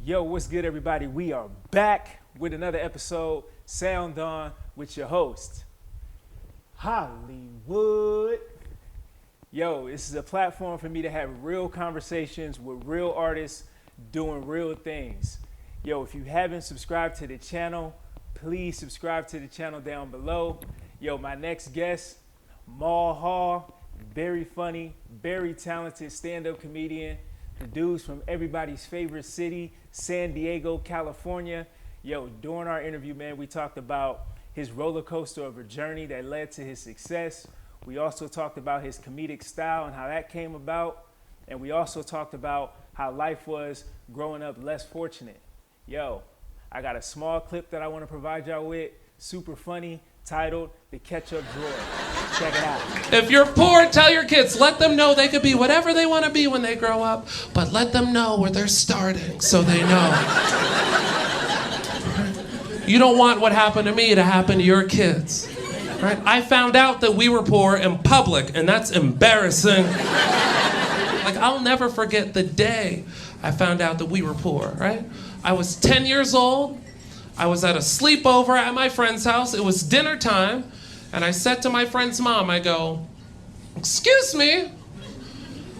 Yo, what's good, everybody? We are back with another episode, SoundOn, with your host, Hollywood. Yo, this is a platform for me to have real conversations with real artists doing real things. Yo, if you haven't subscribed to the channel, please subscribe to the channel down below. Yo, my next guest, Mal Hall, very funny, very talented stand-up comedian. The dude's from everybody's favorite city, San Diego, California. Yo, during our interview, man, we talked about his roller coaster of a journey that led to his success. We also talked about his comedic style and how that came about. And we also talked about how life was growing up less fortunate. Yo, I got a small clip that I want to provide y'all with, super funny, titled The Ketchup Drawer. Check it out. If you're poor, tell your kids, let them know they could be whatever they want to be when they grow up, but let them know where they're starting so they know. You don't want what happened to me to happen to your kids. Right? I found out that we were poor in public, and that's embarrassing. Like, I'll never forget the day I found out that we were poor, right? I was 10 years old. I was at a sleepover at my friend's house. It was dinner time. And I said to my friend's mom, I go, "Excuse me,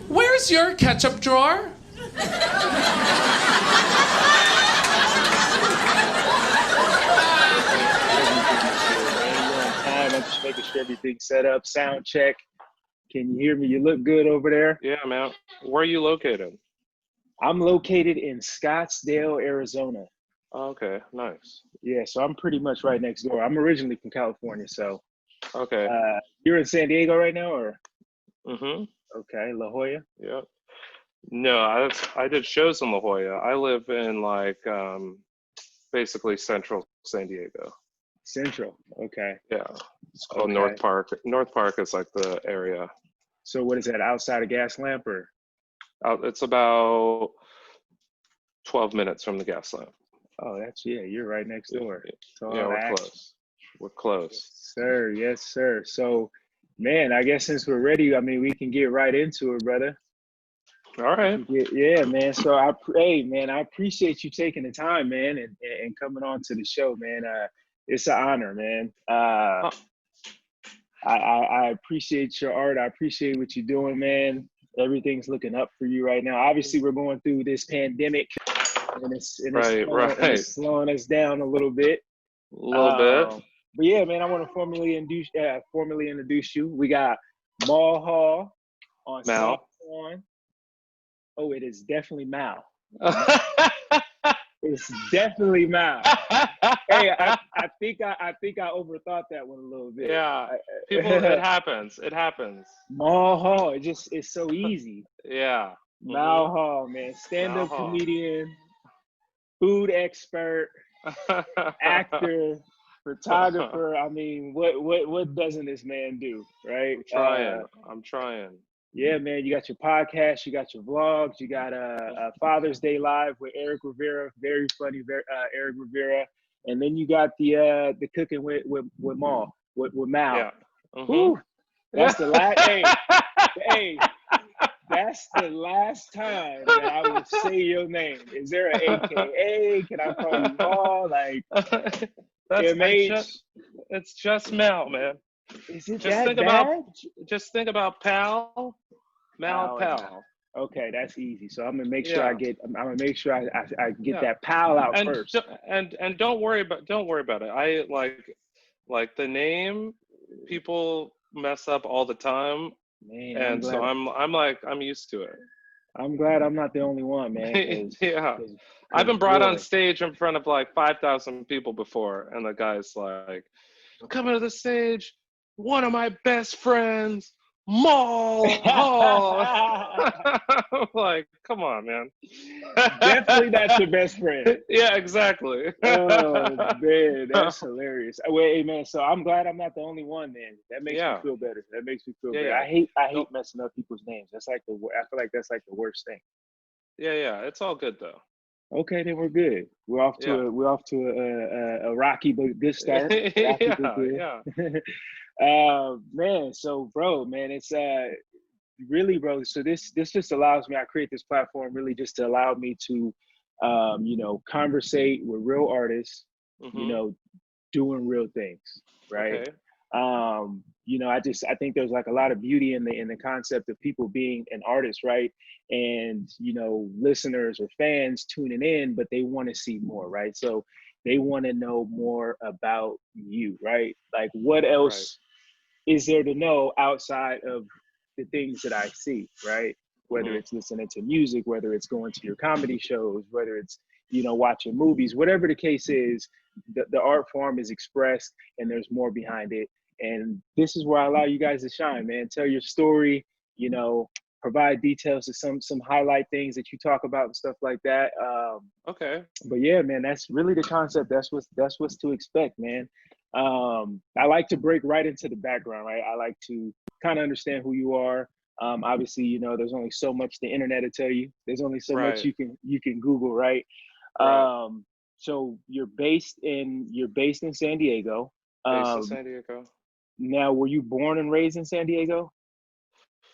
where's your ketchup drawer?" I'm just making sure everything's set up. Sound check. Can you hear me? You look good over there. Yeah, man. Where are you located? I'm located in Scottsdale, Arizona. Oh, okay, nice. Yeah, so I'm pretty much right next door. I'm originally from California, so. Okay. You're in San Diego right now, or? Mm-hmm. Okay, La Jolla. Yeah. No, I did shows in La Jolla. I live in basically central San Diego. Central. Okay. Yeah. It's called North Park. North Park is like the area. So what is that? Outside of Gaslamp, or? It's about 12 minutes from the gas lamp. Oh, you're right next door. Yeah, we're close. We're close. Yes, sir. Yes, sir. So, man, I guess since we're ready, I mean, we can get right into it, brother. All right. Yeah, man. So, I appreciate you taking the time, man, and coming on to the show, man. It's an honor, man. I appreciate your art. I appreciate what you're doing, man. Everything's looking up for you right now. Obviously, we're going through this pandemic, and it's slowing us down a little bit. But yeah, man, I want to formally introduce you. We got Mal Hall on SoundOn. Oh, it is definitely Mal. It's definitely Mal. Hey, I think I overthought that one a little bit. Yeah, it happens. It happens. Mal Hall, it's so easy. Yeah. Mal Hall, man, stand-up comedian, food expert, actor, photographer. I mean, what doesn't this man do, right? I'm trying. Yeah, man, you got your podcast, you got your vlogs, you got a Father's Day Live with Eric Rivera, very funny, Eric Rivera, and then you got the cooking with Mal, with Mal. Yeah. Woo, that's the last. hey, that's the last time that I would say your name. Is there an AKA? Can I call you Mal? Like, it's just Mal, man. Is it just that bad? Just think about Pal. Mal. Okay, that's easy. So I'm gonna make sure I get that pal out first. And don't worry about it. I like the name. People mess up all the time, man, and so I'm used to it. I'm glad I'm not the only one, man. Yeah, I've been brought on stage in front of like 5,000 people before, and the guy's like, "Coming to the stage, one of my best friends, Mal Hall." I'm like, come on, man. Definitely not your best friend. Yeah, exactly. Oh, man, that's hilarious. Wait, hey, man, so I'm glad I'm not the only one, man. That makes me feel better. Better. Yeah. I hate messing up people's names. I feel like that's like the worst thing. Yeah, it's all good though. Okay, then we're good. We're off to a rocky but good start. Yeah. Man, so bro, man, it's really, bro. So this just allows me. I create this platform really just to allow me to conversate with real artists, Mm-hmm. doing real things, right? Okay. I think there's like a lot of beauty in the concept of people being an artist, right? And listeners or fans tuning in, but they want to see more, right? So they want to know more about you, right? Like, what Right. else is there to know outside of the things that I see, right? Whether Mm-hmm. it's listening to music, whether it's going to your comedy shows, whether it's, watching movies, whatever the case is, the art form is expressed and there's more behind it. And this is where I allow you guys to shine, man. Tell your story, provide details to some highlight things that you talk about and stuff like that. Okay. But yeah, man, that's really the concept. That's what's to expect, man. I like to break right into the background, right? I like to kind of understand who you are. Obviously, there's only so much the internet will tell you. There's only so much Right. you can Google, right? Right. So you're based in San Diego. Based in Um, San Diego. Now, were you born and raised in San Diego?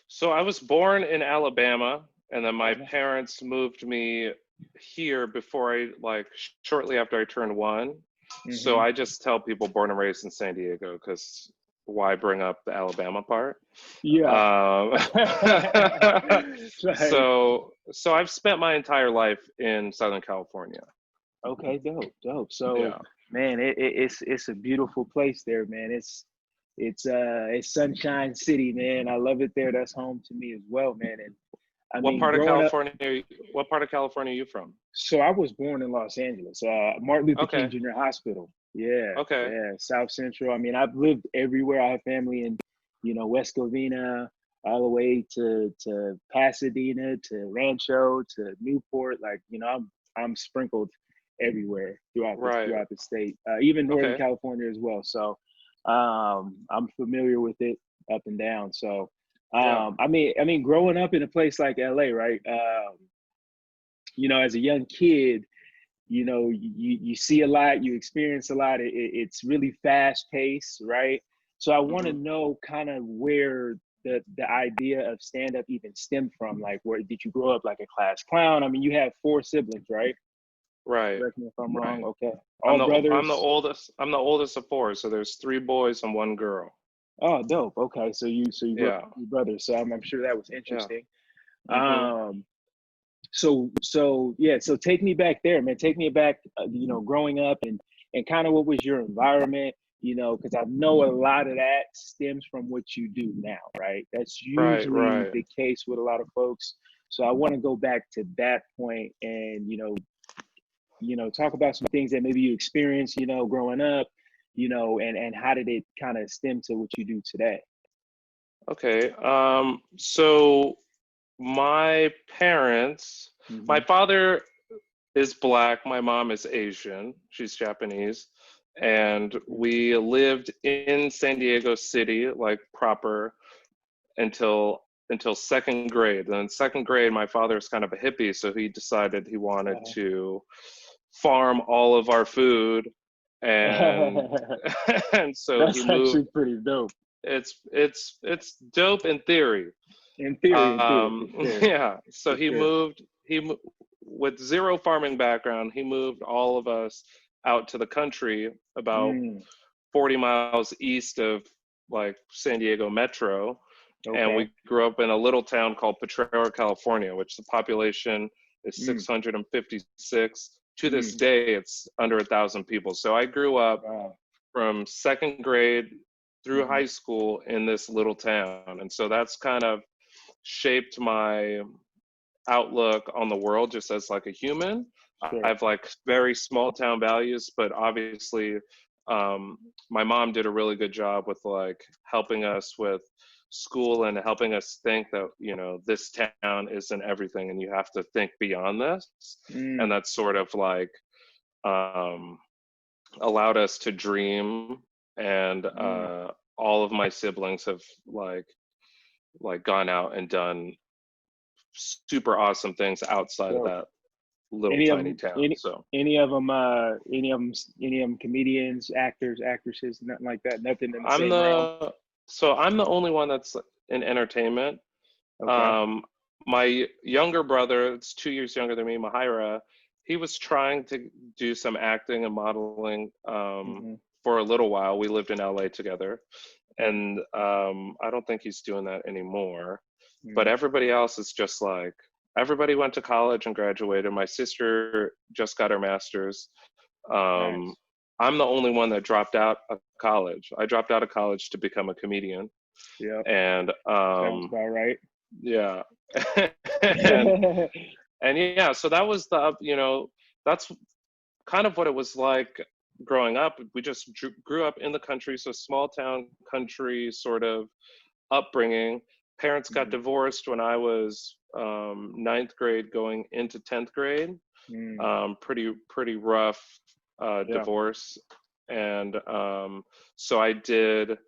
So I was born in Alabama, and then my Okay. parents moved me here before shortly after I turned 1. So Hmm. I just tell people born and raised in San Diego because why bring up the Alabama part? Yeah. Um, Like, so I've spent my entire life in Southern California. okay, dope. So, Yeah. man, it's a beautiful place there, man. It's Sunshine City, man. I love it there. That's home to me as well, man. And I What mean, part of growing up, California? What part of California are you from? so I was born in Los Angeles, Martin Luther King Okay. Jr. Hospital. Yeah, Okay. yeah, South Central. I mean, I've lived everywhere. I have family in, West Covina, all the way to Pasadena, to Rancho, to Newport. Like, I'm sprinkled everywhere throughout the Right. throughout the state, even Northern Okay. California as well. So, I'm familiar with it up and down. So, Yeah. I mean, growing up in a place like LA, right? As a young kid, you see a lot, you experience a lot. It's really fast paced, right? So I want to Hmm. know kind of where the idea of stand up even stemmed from. Like, where did you grow up like a class clown? I mean, you have 4 siblings, right? Right. Correct me if I'm wrong. Right. Okay, I'm all the I'm the brothers. oldest. I'm the oldest of 4, so there's 3 boys and 1 girl. Oh, dope. Okay, so you grew up Yeah. with 3 brothers. So I'm sure that was Yeah. interesting. Hmm. Um, so yeah, so take me back there, man. Take me back, growing up and kind of what was your environment, because I know a lot of that stems from what you do now, right? That's Right. usually Right. the case with a lot of folks. So I want to go back to that point and talk about some things that maybe you experienced, growing up, and how did it kind of stem to what you do today? Okay. So my parents, my Hmm. father is Black, my mom is Asian, she's Japanese, and we lived in San Diego City, like proper, until second grade. Then in second grade, my father is kind of a hippie, so he decided he wanted to farm all of our food, and and so he That's moved. actually pretty dope. It's dope in theory. In theory, for sure, Yeah. So for he sure. moved. With zero farming background. He moved all of us out to the country, about Mm, 40 miles east of like San Diego Metro, and okay. we grew up in a little town called Potrero, California, which the population is Mm, 656. To this mm, day, it's under 1,000 people. So I grew up wow. from second grade through Hmm. high school in this little town, and so that's kind of shaped my outlook on the world just as like a human. I Sure. have like very small town values, but obviously, my mom did a really good job with like helping us with school and helping us think that this town isn't everything and you have to think beyond this, and Mm, that's sort of like um, allowed us to dream. And mm. all of my siblings have gone out and done super awesome things outside of Dope. that little Any of tiny them? town. Any So any of them? Any of them? Comedians, actors, actresses, nothing like that. Nothing in the I'm same realm. the I'm the only one that's in entertainment. Okay. Um, my younger brother, it's 2 years younger than me, Mahira. he was trying to do some acting and modeling for a little while. We lived in LA together, and I don't think he's doing that anymore. But everybody else is just like, everybody went to college and graduated. My sister just got her master's. Nice. I'm the only one that dropped out of college. I dropped out of college to become a comedian. Yeah. And sounds about right. Yeah. and yeah, so that was the, you know, that's kind of what it was like growing up. We just grew up in the country, so small town country sort of upbringing. Parents got divorced when I was 9th grade going into 10th grade. Pretty rough divorce. And so I did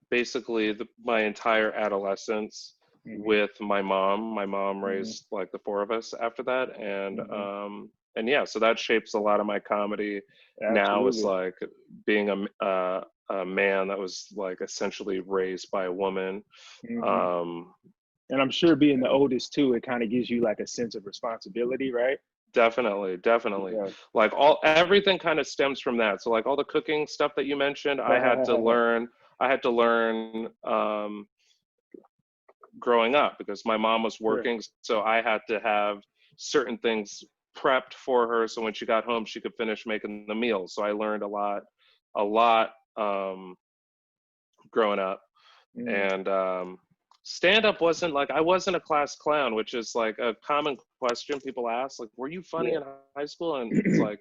basically my entire adolescence with my mom. My mom raised like the 4 of us after that. And yeah, so that shapes a lot of my comedy. Now is like being a man that was like essentially raised by a woman. And I'm sure being the oldest too, it kind of gives you like a sense of responsibility, right? Definitely. Yeah. Like everything kind of stems from that. So like all the cooking stuff that you mentioned, I had to learn growing up because my mom was working. So I had to have certain things prepped for her, so when she got home she could finish making the meals. So I learned a lot growing up. And stand-up wasn't like, I wasn't a class clown, which is like a common question people ask, like, were you funny in high school? And it's like,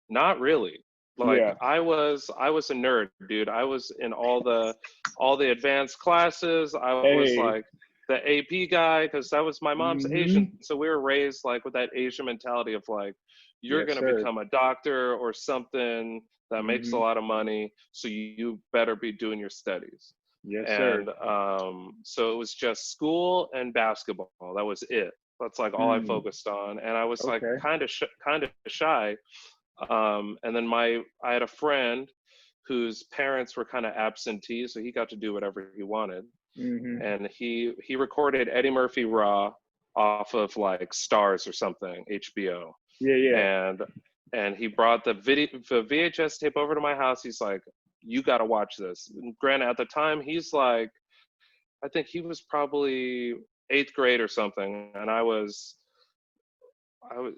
not really. Like I was a nerd, dude. I was in all the advanced classes. I was like the AP guy, because that was my mom's Asian. So we were raised like with that Asian mentality of like, you're going to become a doctor or something that makes a lot of money. So you better be doing your studies. So it was just school and basketball. That was it. That's like all I focused on. And I was like kind of shy. And then I had a friend whose parents were kind of absentee, so he got to do whatever he wanted. And he recorded Eddie Murphy Raw off of like Stars or something, HBO. And he brought the VHS tape over to my house. He's like, you got to watch this. And granted, at the time, he's like, I think he was probably 8th grade or something, and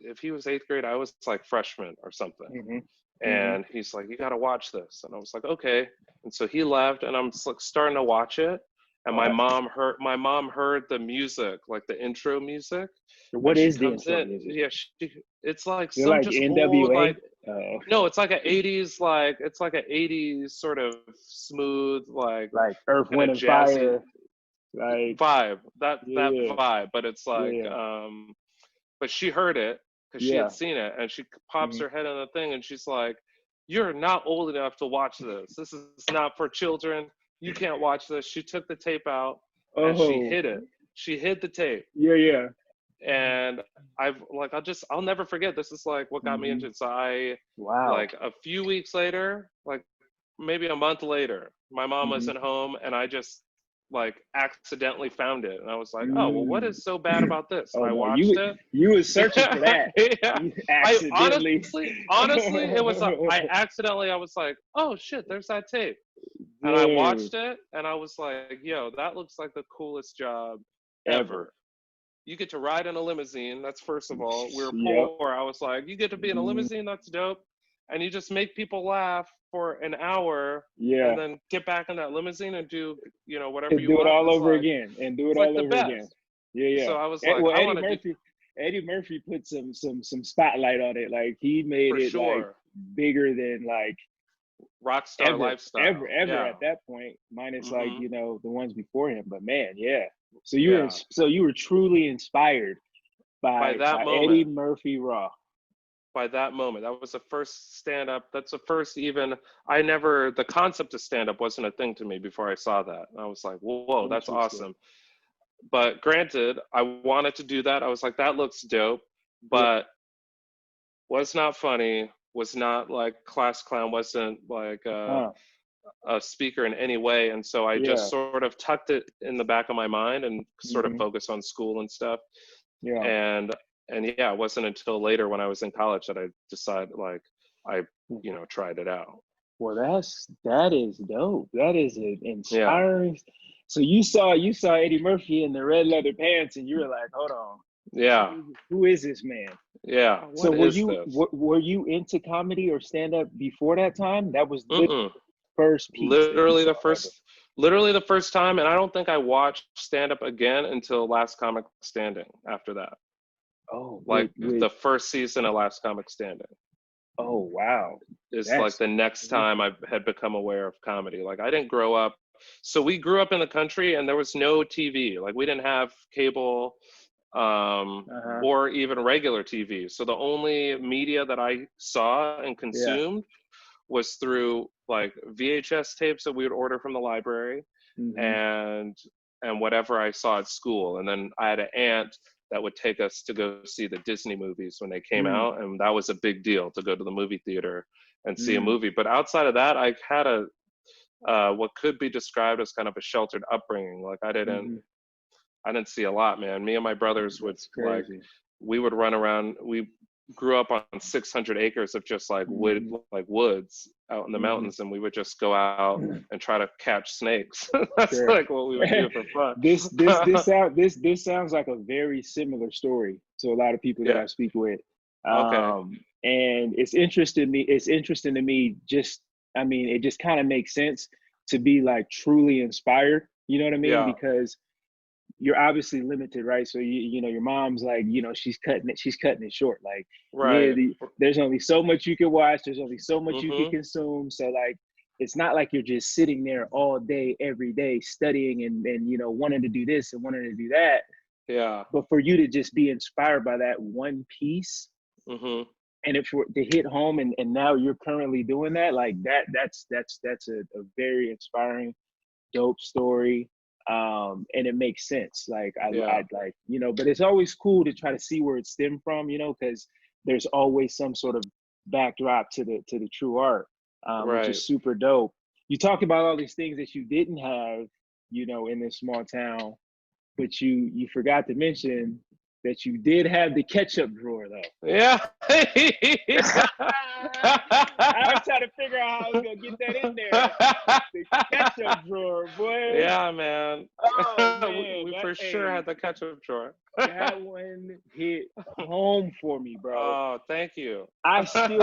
if he was 8th grade, I was like freshman or something. And he's like, you got to watch this. And I was like, okay. And so he left, and I'm like starting to watch it. And my mom heard the music, like the intro music. What is the intro music? Yeah, it's like You're some like just NWA? old, like, no, it's like an 80s, like it's like an 80s sort of smooth, like Earth, Wind, and Fire, like vibe. That vibe, but it's like, but she heard it because she had seen it, and she pops her head in the thing, and she's like, "You're not old enough to watch this. This is not for children. You can't watch this." She took the tape out and she hid it. She hid the tape. And I'll never forget. This is like what got me into it. So like a few weeks later, like maybe a month later, my mom wasn't home, and I just like accidentally found it. And I was like, oh, well, what is so bad about this? And I watched it. You was searching for that. You accidentally. Honestly, it was, I was like, oh shit, there's that tape. And I watched it, and I was like, yo, that looks like the coolest job ever. You get to ride in a limousine. That's first of all. We were poor. I was like, you get to be in a limousine. That's dope. And you just make people laugh for an hour, and then get back in that limousine and do, whatever you want. Do it all over again, and do it all over again. So I was like, Eddie Murphy put some spotlight on it. Like he made it like bigger than like rock star lifestyle ever at that point, minus like the ones before him. But man, so you were truly inspired by Eddie Murphy Raw. By that moment, that was the first stand-up. That's the first the concept of stand-up wasn't a thing to me before I saw that. And I was like, whoa, that's awesome. But granted, I wanted to do that. I was like, that looks dope, but was not funny, was not like class clown, wasn't like a speaker in any way. And so I just sort of tucked it in the back of my mind and sort of focused on school and stuff. and yeah, it wasn't until later when I was in college that I decided, like, I, you know, tried it out. Well, that is dope. That is an Yeah. inspiring. So you saw Eddie Murphy in the red leather pants, and you were like, "Hold on, Yeah. who is this man?" Yeah. So What is this? were you into comedy or stand up before that time? That was literally Mm-mm. the first piece that you saw. Literally the first time, and I don't think I watched stand up again until Last Comic Standing after that. Oh, Like the first season of Last Comic Standing. Oh, wow. Is like That's the next time I had become aware of comedy. Like, I didn't grow up. So we grew up in the country and there was no TV. Like, we didn't have cable or even regular TV. So the only media that I saw and consumed was through like VHS tapes that we would order from the library and whatever I saw at school. And then I had an aunt that would take us to go see the Disney movies when they came out, and that was a big deal to go to the movie theater and see a movie. But outside of that, I had a what could be described as kind of a sheltered upbringing. Like, I didn't see a lot, man. Me and my brothers would, like, we would run around. We grew up on 600 acres of just like woods out in the mountains, and we would just go out and try to catch snakes. That's like what we would do for fun. This sounds like a very similar story to a lot of people that I speak with. And it's interesting to me, just, I mean, it just kind of makes sense to be like truly inspired, you know what I mean? Because you're obviously limited, right? So you know, your mom's like, you know, she's cutting it short. Like, there's only so much you can watch. There's only so much you can consume. So like, it's not like you're just sitting there all day, every day, studying and you know, wanting to do this and wanting to do that. Yeah. But for you to just be inspired by that one piece, and if to hit home, and now you're currently doing that, like that's a very inspiring, dope story. And it makes sense. Like I like, you know, but it's always cool to try to see where it stemmed from, you know, because there's always some sort of backdrop to the true art, which is super dope. You talked about all these things that you didn't have, you know, in this small town, but you forgot to mention that you did have the ketchup drawer, though. Yeah. I was trying to figure out how I was gonna get that in there. The ketchup drawer, boy. Yeah, man. Oh, man. we for sure had the ketchup drawer. That one hit home for me, bro. Oh, thank you. I still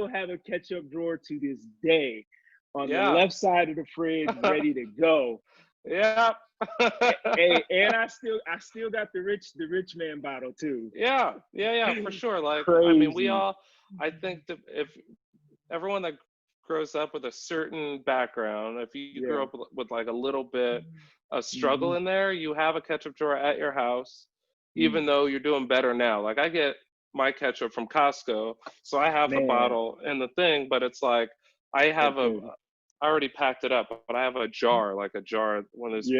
have a ketchup drawer to this day on the left side of the fridge, ready to go. Yeah. And I still got the rich man bottle too. Yeah, for sure. Like, Crazy. I mean, I think that if everyone that grows up with a certain background, if you grew up with like a little bit of struggle in there, you have a ketchup drawer at your house, even though you're doing better now. Like, I get my ketchup from Costco, so I have the bottle and the thing, but it's like, I already packed it up, but I have a jar, one of those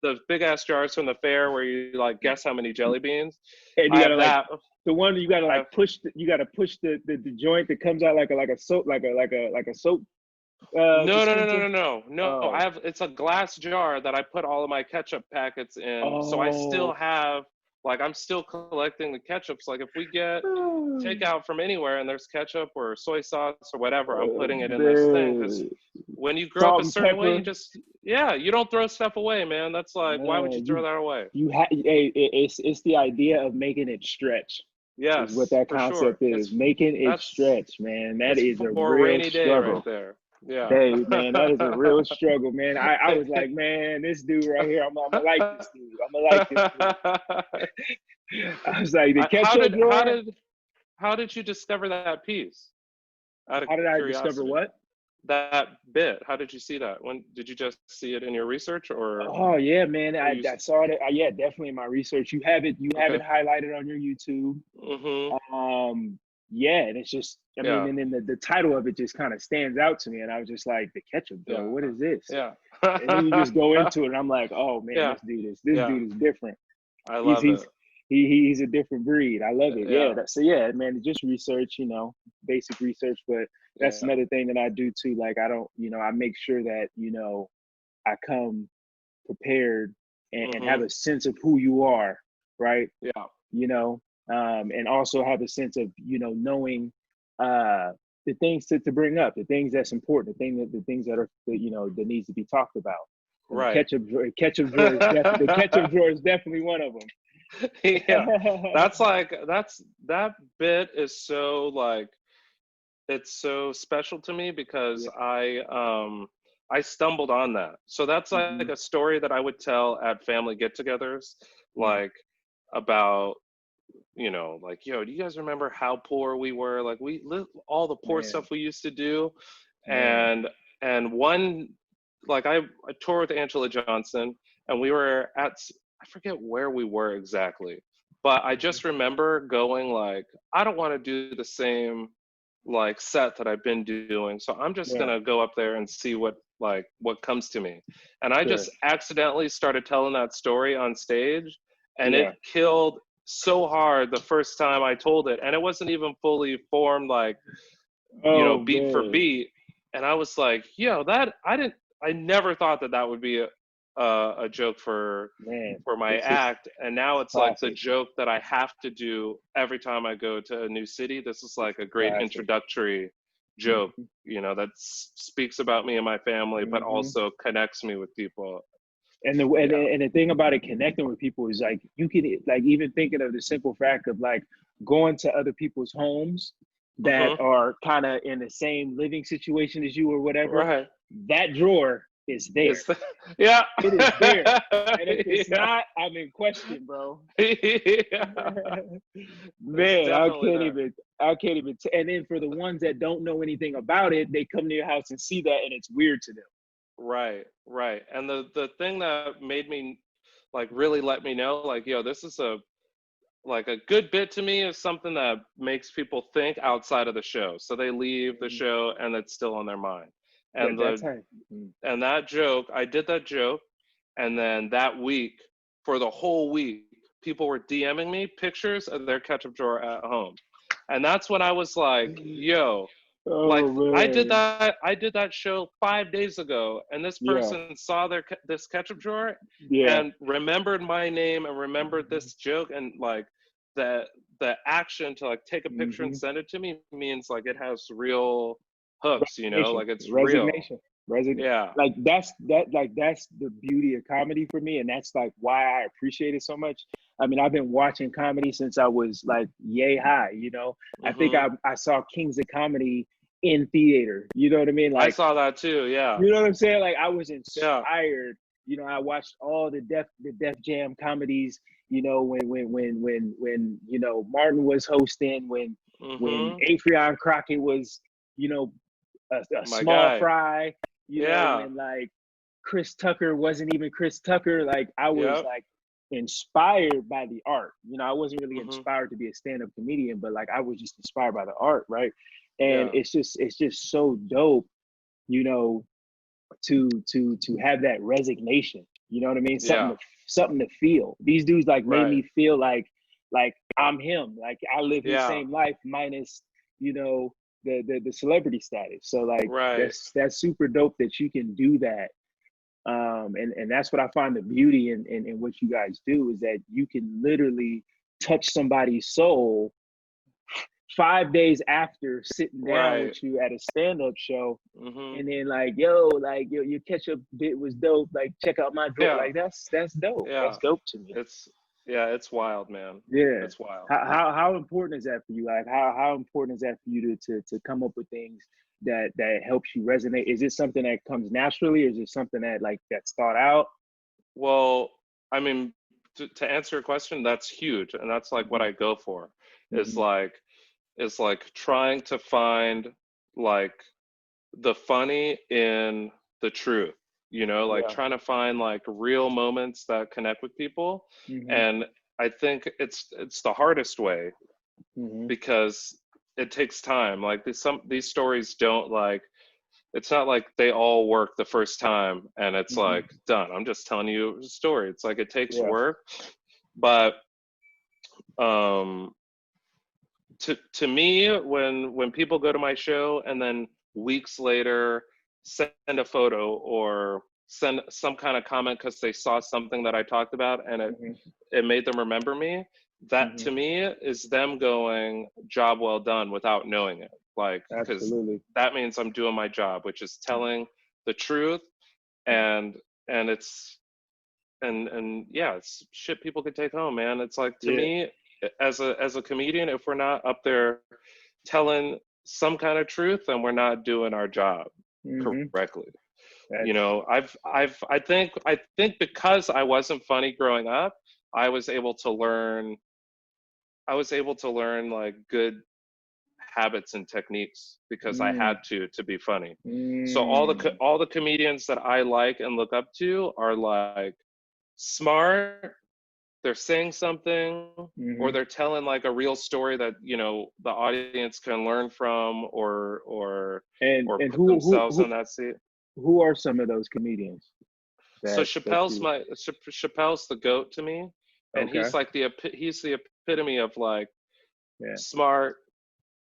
those big ass jars from the fair where you like guess how many jelly beans. And you gotta like the one you gotta like push the joint that comes out like a soap like a soap. No. Oh. It's a glass jar that I put all of my ketchup packets in. Oh. So I still have, like, I'm still collecting the ketchups. Like, if we get takeout from anywhere and there's ketchup or soy sauce or whatever, I'm putting it in this thing. Because when you grow up a certain way, you don't throw stuff away, man. That's like, why would you throw that away? It's the idea of making it stretch. Yes, is what that concept is. Making it stretch, man. That is a real rainy day struggle. right there. Yeah. Hey, man, that is a real struggle, man. I was like, man, this dude right here, I'm gonna like this dude. I was like, the ketchup drawer. How did you discover that piece? How did I discover what? That bit. How did you see that? When did you just see it in your research, or? Oh yeah, man. I saw it. Yeah, definitely in my research. You have it highlighted on your YouTube. Yeah, and it's just, I mean, and then the title of it just kind of stands out to me, and I was just like, the ketchup drawer. What is this? Yeah. And then you just go into it, and I'm like, oh man, this dude is different. I love it. He's a different breed. I love it. Yeah. Man, just research, you know, basic research. But that's another thing that I do too. Like, I don't, you know, I make sure that, you know, I come prepared and have a sense of who you are, right? Yeah. you know, and also have a sense of, you know, knowing the things to bring up, the things that's important, the things that are, you know, that needs to be talked about. And Right. the ketchup drawer is definitely one of them. Yeah, that bit is so like, it's so special to me because I stumbled on that. So that's like a story that I would tell at family get-togethers, like about, you know, like, yo, do you guys remember how poor we were? Like we lived all the poor stuff we used to do. And one, like I toured with Angela Johnson, and we were at, I forget where we were exactly, but I just remember going like, I don't want to do the same like set that I've been doing. So I'm just gonna go up there and see what comes to me. And I just accidentally started telling that story on stage, and it killed so hard the first time I told it. And it wasn't even fully formed, like, you know, beat for beat. And I was like, yo, that I never thought that would be a joke for my act, and now it's like the joke that I have to do every time I go to a new city. This is like a great introductory joke, you know, that speaks about me and my family, but also connects me with people. And the thing about it connecting with people is like, you can, like, even thinking of the simple fact of like going to other people's homes that are kind of in the same living situation as you or whatever, that drawer is there. It is there. And if it's not, I'm in question, bro. Man, I can't even. And then for the ones that don't know anything about it, they come to your house and see that, and it's weird to them. Right. And the thing that made me like really let me know, like, yo, this is a good bit to me, is something that makes people think outside of the show. So they leave the show and it's still on their mind. And and that joke, I did that joke, and then that week, for the whole week, people were DMing me pictures of their ketchup drawer at home. And that's when I was like, yo, I did that show 5 days ago, and this person saw this ketchup drawer and remembered my name and remembered this joke, and like the action to like take a picture and send it to me means like it has real hooks, you know, like it's resignation. Yeah, like that's the beauty of comedy for me, and that's like why I appreciate it so much. I mean, I've been watching comedy since I was like yay high, you know. I think I saw Kings of Comedy in theater, you know what I mean? Like, I saw that too. Yeah, you know what I'm saying? Like, I was inspired. You know, I watched all the Def Jam comedies, you know, when you know, Martin was hosting, when Adrian Crockett was, you know, a small fry, you know, and like Chris Tucker wasn't even Chris Tucker. Like, I was like inspired by the art. You know, I wasn't really inspired to be a stand-up comedian, but like I was just inspired by the art, right? And it's just so dope, you know, to have that resignation. You know what I mean? Something to feel. These dudes like made me feel like I'm him. Like I live the same life minus, you know, the celebrity status. So like that's super dope that you can do that. And that's what I find the beauty in what you guys do, is that you can literally touch somebody's soul 5 days after sitting down with you at a stand-up show, and then like, yo, your ketchup bit was dope. Like, check out my drawer. Like that's dope. That's dope to me. It's wild, man. Yeah, it's wild. How important is that for you? Like, how important is that for you to come up with things that helps you resonate? Is it something that comes naturally, or is it something that like that's thought out? Well, I mean, to answer your question, that's huge, and that's like what I go for. Is like trying to find like the funny in the truth, you know, like trying to find like real moments that connect with people. And I think it's the hardest way, because it takes time. Like these stories don't like, it's not like they all work the first time and it's like done. I'm just telling you a story. It's like it takes work. But to me, when people go to my show and then weeks later send a photo or send some kind of comment because they saw something that I talked about and it made them remember me, that to me is them going, job well done, without knowing it. Like, because that means I'm doing my job, which is telling the truth, and it's yeah, it's shit people could take home, man. It's like, to me, as a comedian, if we're not up there telling some kind of truth, then we're not doing our job correctly. You know, I think because I wasn't funny growing up, I was able to learn like good habits and techniques because I had to be funny. So all the comedians that I like and look up to are like smart, they're saying something, or they're telling like a real story that, you know, the audience can learn from, or put themselves in that seat. Who are some of those comedians? So Chappelle's the GOAT to me, and he's like he's the epitome of like smart,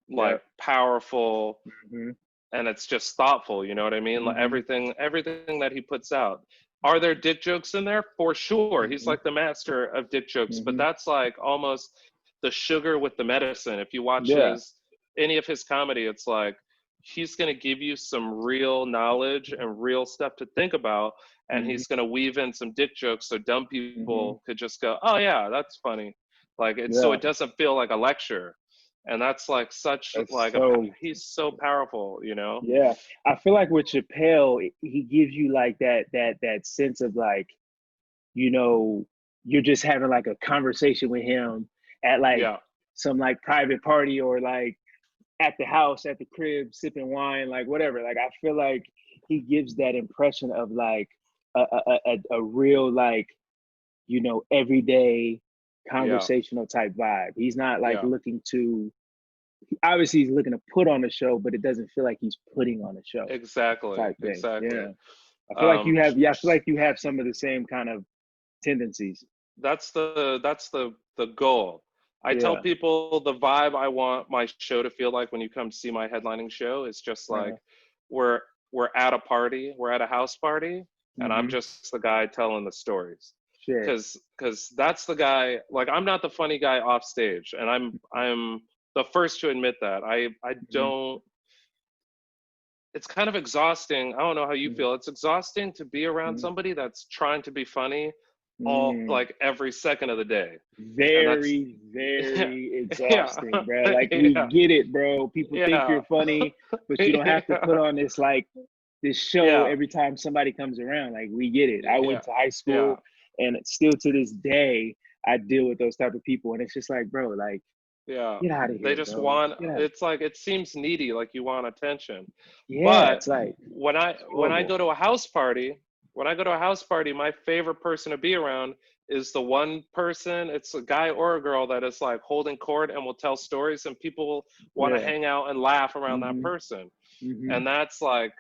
like powerful, and it's just thoughtful. You know what I mean? Like everything that he puts out. Are there dick jokes in there? For sure. He's like the master of dick jokes, but that's like almost the sugar with the medicine. If you watch any of his comedy, it's like he's going to give you some real knowledge and real stuff to think about, and he's going to weave in some dick jokes so dumb people could just go, oh yeah, that's funny. Like so it doesn't feel like a lecture. And that's like he's so powerful, you know? Yeah. I feel like with Chappelle, he gives you like that sense of like, you know, you're just having like a conversation with him at like some like private party, or like at the house, at the crib, sipping wine, like whatever. Like, I feel like he gives that impression of like a real, like, you know, everyday conversational type vibe. He's not like looking to, obviously he's looking to put on a show, but it doesn't feel like he's putting on a show. Exactly. Yeah. I feel like you have, I feel like you have some of the same kind of tendencies. That's the goal. I tell people the vibe I want my show to feel like when you come see my headlining show is just like we're at a party, we're at a house party, and I'm just the guy telling the stories. Because that's the guy. Like, I'm not the funny guy off stage, and I'm the first to admit that. I don't. It's kind of exhausting. I don't know how you feel. It's exhausting to be around somebody that's trying to be funny all like every second of the day. Very exhausting, bro. Like, we get it, bro. People think you're funny, but you don't have to put on this like this show every time somebody comes around. Like, we get it. I went to high school, and still to this day, I deal with those type of people, and it's just like, bro, like, get out of here. They just want. It's like, it seems needy, like you want attention. Yeah, but it's like when I go to a house party. When I go to a house party, my favorite person to be around is the one person, it's a guy or a girl that is like holding court and will tell stories, and people want to hang out and laugh around that person. And that's like,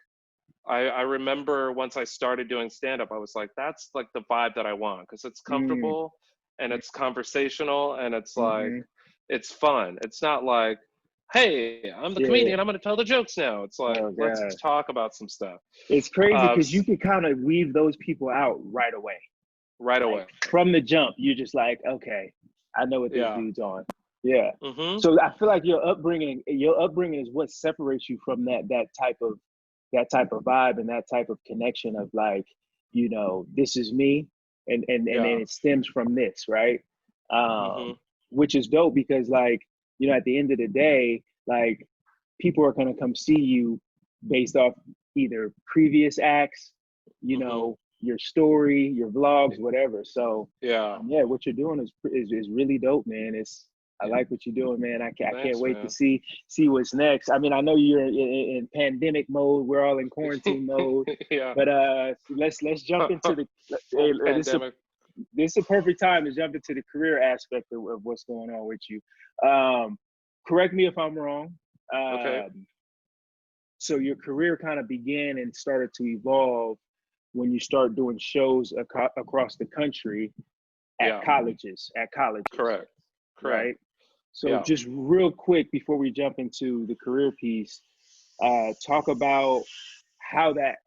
I remember once I started doing stand-up, I was like, that's like the vibe that I want, because it's comfortable and it's conversational and it's like, it's fun. It's not like, hey, I'm the comedian, I'm going to tell the jokes now. It's like, let's talk about some stuff. It's crazy because you can kind of weave those people out right away. Right away. From the jump, you're just like, okay, I know what this dude's on. Yeah. So I feel like your upbringing is what separates you from that type of vibe and that type of connection of like, you know, this is me, and then it stems from this, right? Which is dope, because like, you know, at the end of the day, like, people are going to come see you based off either previous acts, you know, your story, your vlogs, whatever. So what you're doing is really dope, man. I like what you're doing, man. I can't wait to see what's next. I mean, I know you're in pandemic mode. We're all in quarantine mode. But let's jump into the pandemic. This is a perfect time to jump into the career aspect of what's going on with you. Correct me if I'm wrong. So your career kind of began and started to evolve when you start doing shows across the country at colleges. Correct. Right? So just real quick before we jump into the career piece, talk about how that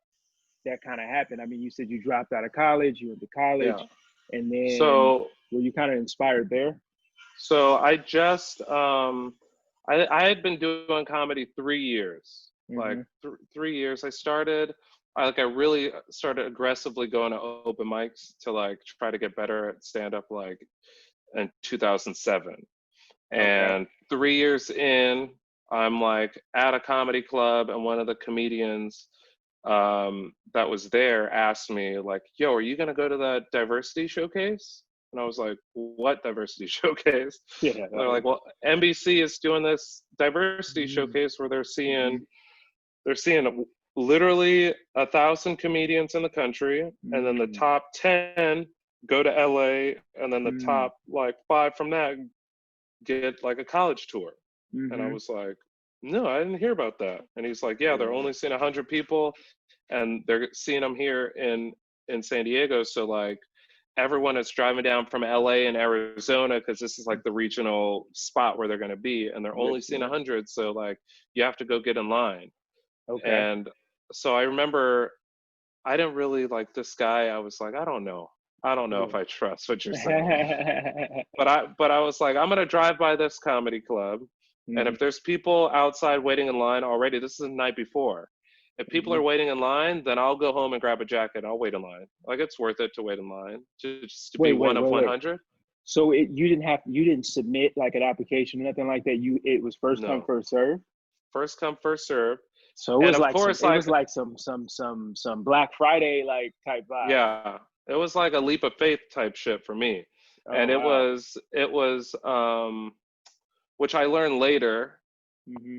kind of happened. I mean, you said you dropped out of college, you went to college, and then were you kind of inspired there? So I just I had been doing comedy 3 years. Like 3 years. I really started aggressively going to open mics to like try to get better at stand up like in 2007. And 3 years in, I'm like at a comedy club, and one of the comedians that was there asked me like, yo, are you gonna go to the diversity showcase? And I was like, what diversity showcase? Yeah. And they're like, well, NBC is doing this diversity showcase where they're seeing literally 1,000 comedians in the country, and then the top 10 go to LA, and then the top like 5 from that get like a college tour. And I was like, no, I didn't hear about that. And he's like, yeah, they're only seeing 100 people, and they're seeing them here in San Diego. So like everyone is driving down from LA and Arizona because this is like the regional spot where they're going to be, and they're only seeing 100. So like you have to go get in line. And so I remember I didn't really like this guy. I was like, I don't know if I trust what you're saying. but I was like, I'm gonna drive by this comedy club, and if there's people outside waiting in line already, this is the night before. If people are waiting in line, then I'll go home and grab a jacket. I'll wait in line. Like it's worth it to wait in line just to be one of 100. So you didn't submit like an application or nothing like that. It was first come, first serve. First come, first serve. So it was like some Black Friday like type vibe. Yeah, it was like a leap of faith type shit for me. And it was which I learned later.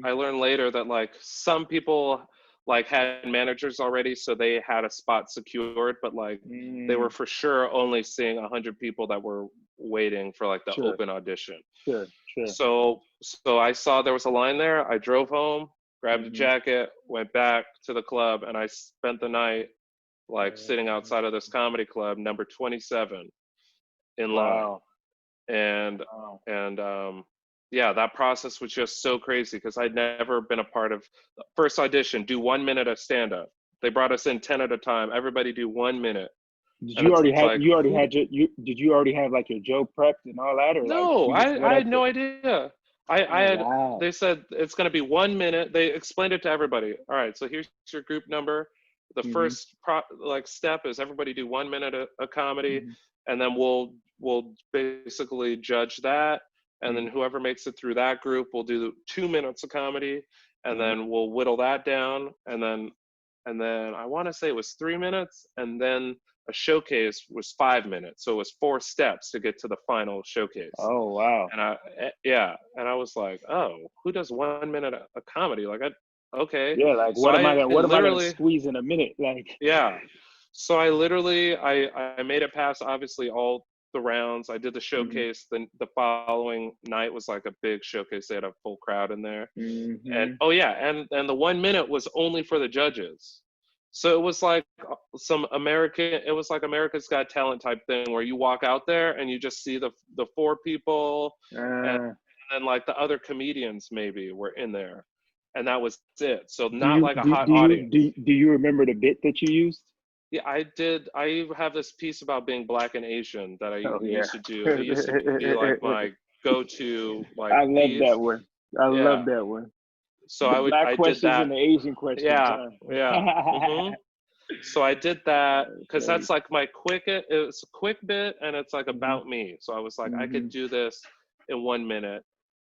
I learned later that like some people like had managers already, so they had a spot secured, but like they were for sure only seeing 100 people that were waiting for like the open audition. Sure. So I saw there was a line there. I drove home, grabbed a jacket, went back to the club, and I spent the night like sitting outside of this comedy club, number 27, in line. And yeah, that process was just so crazy because I'd never been a part of the first audition. Do 1 minute of stand up. They brought us in 10 at a time. Everybody do 1 minute. Did you already have like your joke prepped and all that, or no? Like, I had no idea. They said it's going to be 1 minute. They explained it to everybody. All right, so here's your group number. The first step is everybody do 1 minute of comedy, and then we'll basically judge that. And then whoever makes it through that group will do 2 minutes of comedy, and then we'll whittle that down. And then I want to say it was 3 minutes, and then a showcase was 5 minutes. So it was 4 steps to get to the final showcase. Oh, wow. And I was like, oh, who does 1 minute of comedy? Like, okay. Yeah, like so what am I gonna squeeze in a minute? Like, yeah. So I literally I made it past obviously all the rounds. I did the showcase. Then the following night was like a big showcase. They had a full crowd in there. And and the 1 minute was only for the judges. So it was like America's Got Talent type thing where you walk out there and you just see the 4 people and then like the other comedians maybe were in there, and that was it. So not like a hot audience. Do you remember the bit that you used? Yeah, I did. I have this piece about being Black and Asian that I used to do. It used to be like my go-to. Like I love that one. I love that one. So I did that. And the Asian questions. Yeah. So I did that because that's like my it's a quick bit, and it's like about me. So I was like, I could do this in 1 minute.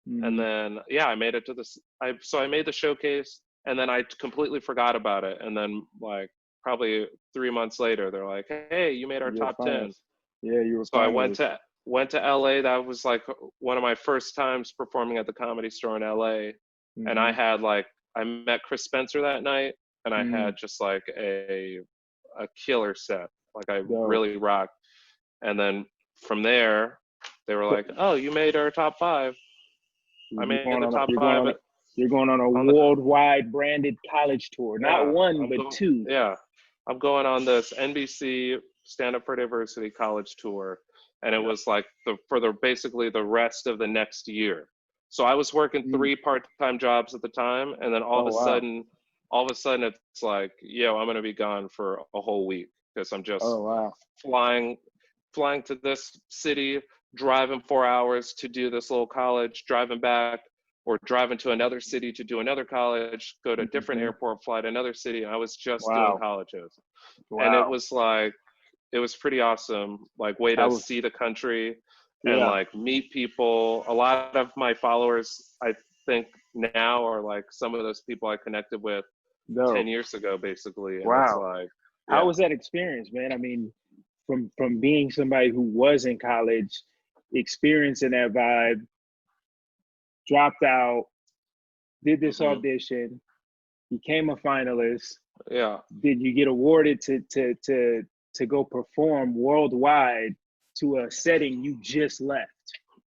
And then I made it to this. I made the showcase, and then I completely forgot about it. And then like probably 3 months later, they're like, hey, you made our top 10. Yeah, you were. So I went to LA. That was like one of my first times performing at the Comedy Store in LA. And I met Chris Spencer that night, and I had just like a killer set. Like I really rocked. And then from there, they were like, oh, you made our top 5. I made the top 5. You're going on a worldwide branded college tour. Not one, but 2. Yeah. I'm going on this NBC Stand Up for Diversity college tour. And it was like basically the rest of the next year. So I was working 3 part-time jobs at the time. And then all of a sudden it's like, yo, I'm going to be gone for a whole week because I'm just flying to this city, driving 4 hours to do this little college, driving back, or driving to another city to do another college, go to a different airport, fly to another city. I was just doing colleges. And it was like, it was pretty awesome, like way to see the country and like meet people. A lot of my followers, I think now, are like some of those people I connected with 10 years ago, basically. And it's like, how was that experience, man? I mean, from being somebody who was in college, experiencing that vibe, dropped out, did this audition, became a finalist. Yeah. Did you get awarded to go perform worldwide to a setting you just left?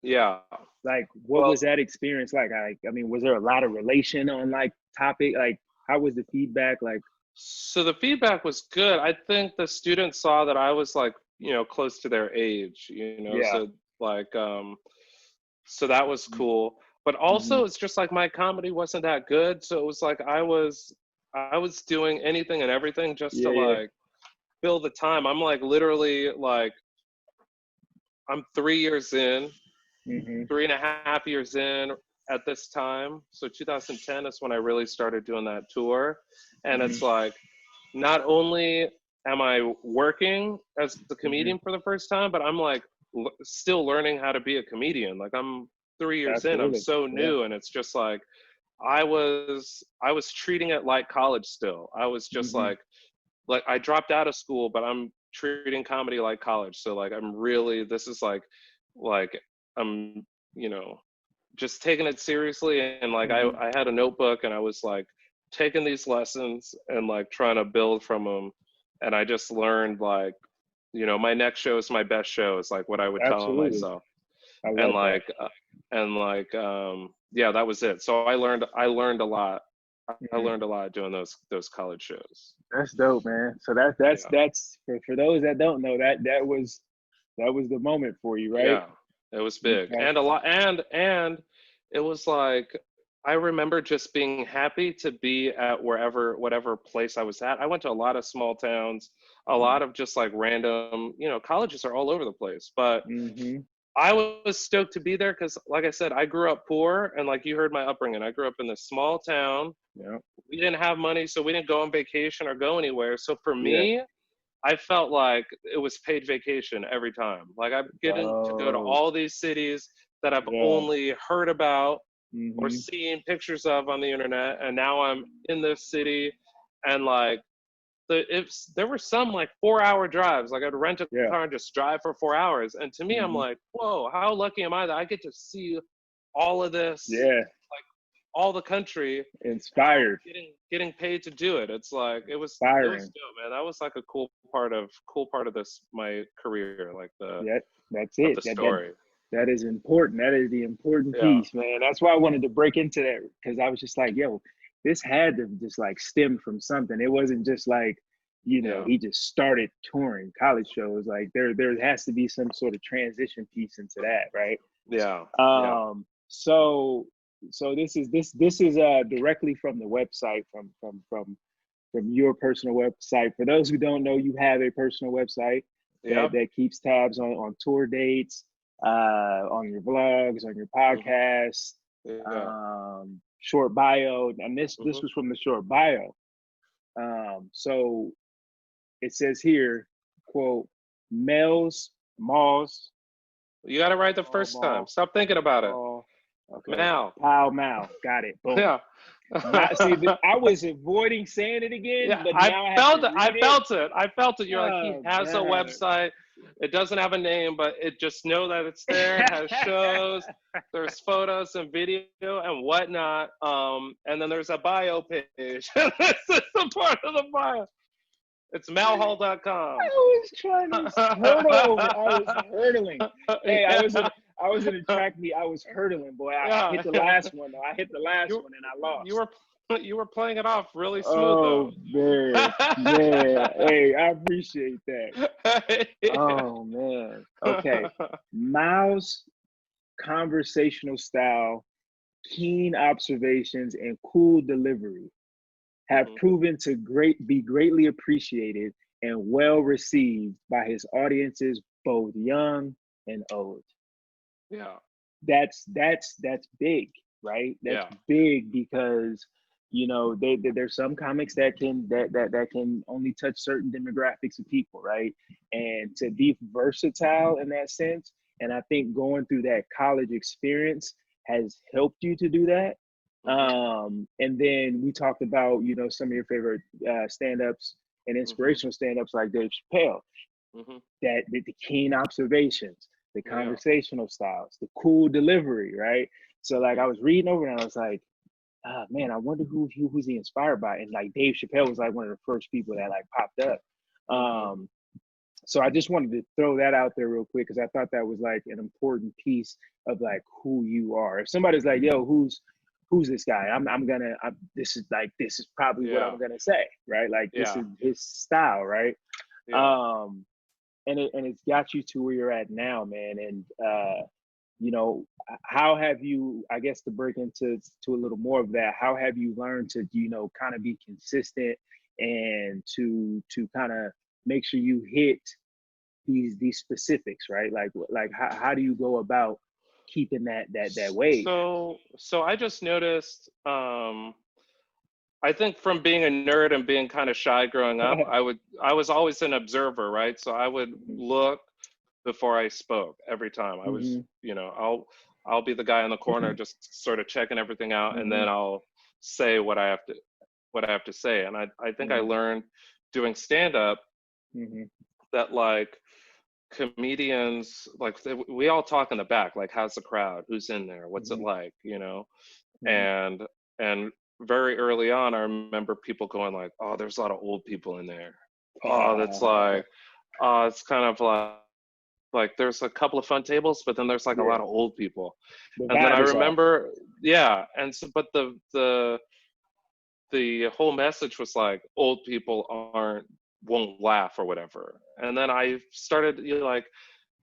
Yeah. Like, what was that experience like? I mean, was there a lot of relation on like topic? Like, how was the feedback? Like, so the feedback was good. I think the students saw that I was like, you know, close to their age, you know, so like, so that was cool. But also it's just like my comedy wasn't that good. So it was like, I was doing anything and everything just to like fill the time. I'm like, literally like, I'm 3 years in, 3.5 years in at this time. So 2010 is when I really started doing that tour. And it's like, not only am I working as a comedian for the first time, but I'm like still learning how to be a comedian. Like I'm 3 years in, I'm so new. And it's just like, I was treating it like college still. I was just like I dropped out of school, but I'm treating comedy like college. So like, I'm really, this is like I'm, you know, just taking it seriously. And like, I had a notebook and I was like taking these lessons and like trying to build from them. And I just learned like, you know, my next show is my best show is like what I would tell myself. And like, yeah, that was it. So I learned a lot. I learned a lot doing those college shows. That's dope, man. So that's for those that don't know, that was the moment for you, right? Yeah, it was big. And a lot, and it was like, I remember just being happy to be at whatever place I was at. I went to a lot of small towns, a lot of just like random, you know, colleges are all over the place, but I was stoked to be there because, like I said, I grew up poor, and like you heard my upbringing, I grew up in this small town. Yeah. We didn't have money, so we didn't go on vacation or go anywhere. So for me, I felt like it was paid vacation every time. Like I'm getting to go to all these cities that I've only heard about or seen pictures of on the internet, and now I'm in this city, and like there were some like 4-hour drives. Like I'd rent a car and just drive for 4 hours. And to me, I'm like, whoa, how lucky am I that I get to see all of this? Yeah. Like all the country. Inspired. Getting paid to do it. It's like, it was dope, man. That was like a cool part of this, my career. Like that's it. The story. That is important. That is the important piece, man. That's why I wanted to break into that, because I was just like, yo, this had to just like stem from something. It wasn't just like, you know, he just started touring college shows. Like there has to be some sort of transition piece into that, right? Yeah. So this is directly from the website, from your personal website. For those who don't know, you have a personal website that keeps tabs on tour dates, on your vlogs, on your podcasts, short bio. And this was from the short bio. So it says here, quote, Malls. You got it right the first time. Stop thinking about it. Okay. Mal. Got it. Boom. Yeah. See, I was avoiding saying it again, but now I felt it. You're like, he has a website. It doesn't have a name, but it just know that it's there. It has shows. There's photos and video and whatnot. And then there's a bio page. This is a part of the bio. It's malhall.com. I was trying to hurdle. I was hurdling. Hey, I was in a track meet. I was hurdling, boy. I hit the last one though. And I lost. You were playing it off really smooth though. Man. Hey, I appreciate that. Oh man. Okay. Miles' conversational style, keen observations, and cool delivery have proven to be greatly appreciated and well received by his audiences, both young and old. that's big, right? That's big because there's some comics that can only touch certain demographics of people, right? And to be versatile in that sense, and I think going through that college experience has helped you to do that. And then we talked about some of your favorite stand-ups and inspirational stand-ups like Dave Chappelle, that the keen observations, the conversational styles, the cool delivery, right? So like I was reading over and I was like, man, I wonder who's he inspired by. And like Dave Chappelle was like one of the first people that like popped up. So I just wanted to throw that out there real quick because I thought that was like an important piece of like who you are. If somebody's like, yo, who's this guy? This is probably what I'm gonna say, right? Like this is his style, right? And it's got you to where you're at now, man. And how have you, I guess, to break into a little more of that, how have you learned to kind of be consistent and to kind of make sure you hit these specifics, right? Like how do you go about keeping that wave? So I just noticed, I think from being a nerd and being kind of shy growing up, I was always an observer, right? So I would look before I spoke every time. I was, I'll be the guy in the corner just sort of checking everything out, and then I'll say what I have to say. And I think I learned doing stand-up that like comedians, like we all talk in the back, like how's the crowd, who's in there, what's it like, and very early on I remember people going like, oh, there's a lot of old people in there. Oh, that's like, it's kind of like there's a couple of fun tables, but then there's like a lot of old people. And then I remember and so but the whole message was like old people won't laugh or whatever. And then I started like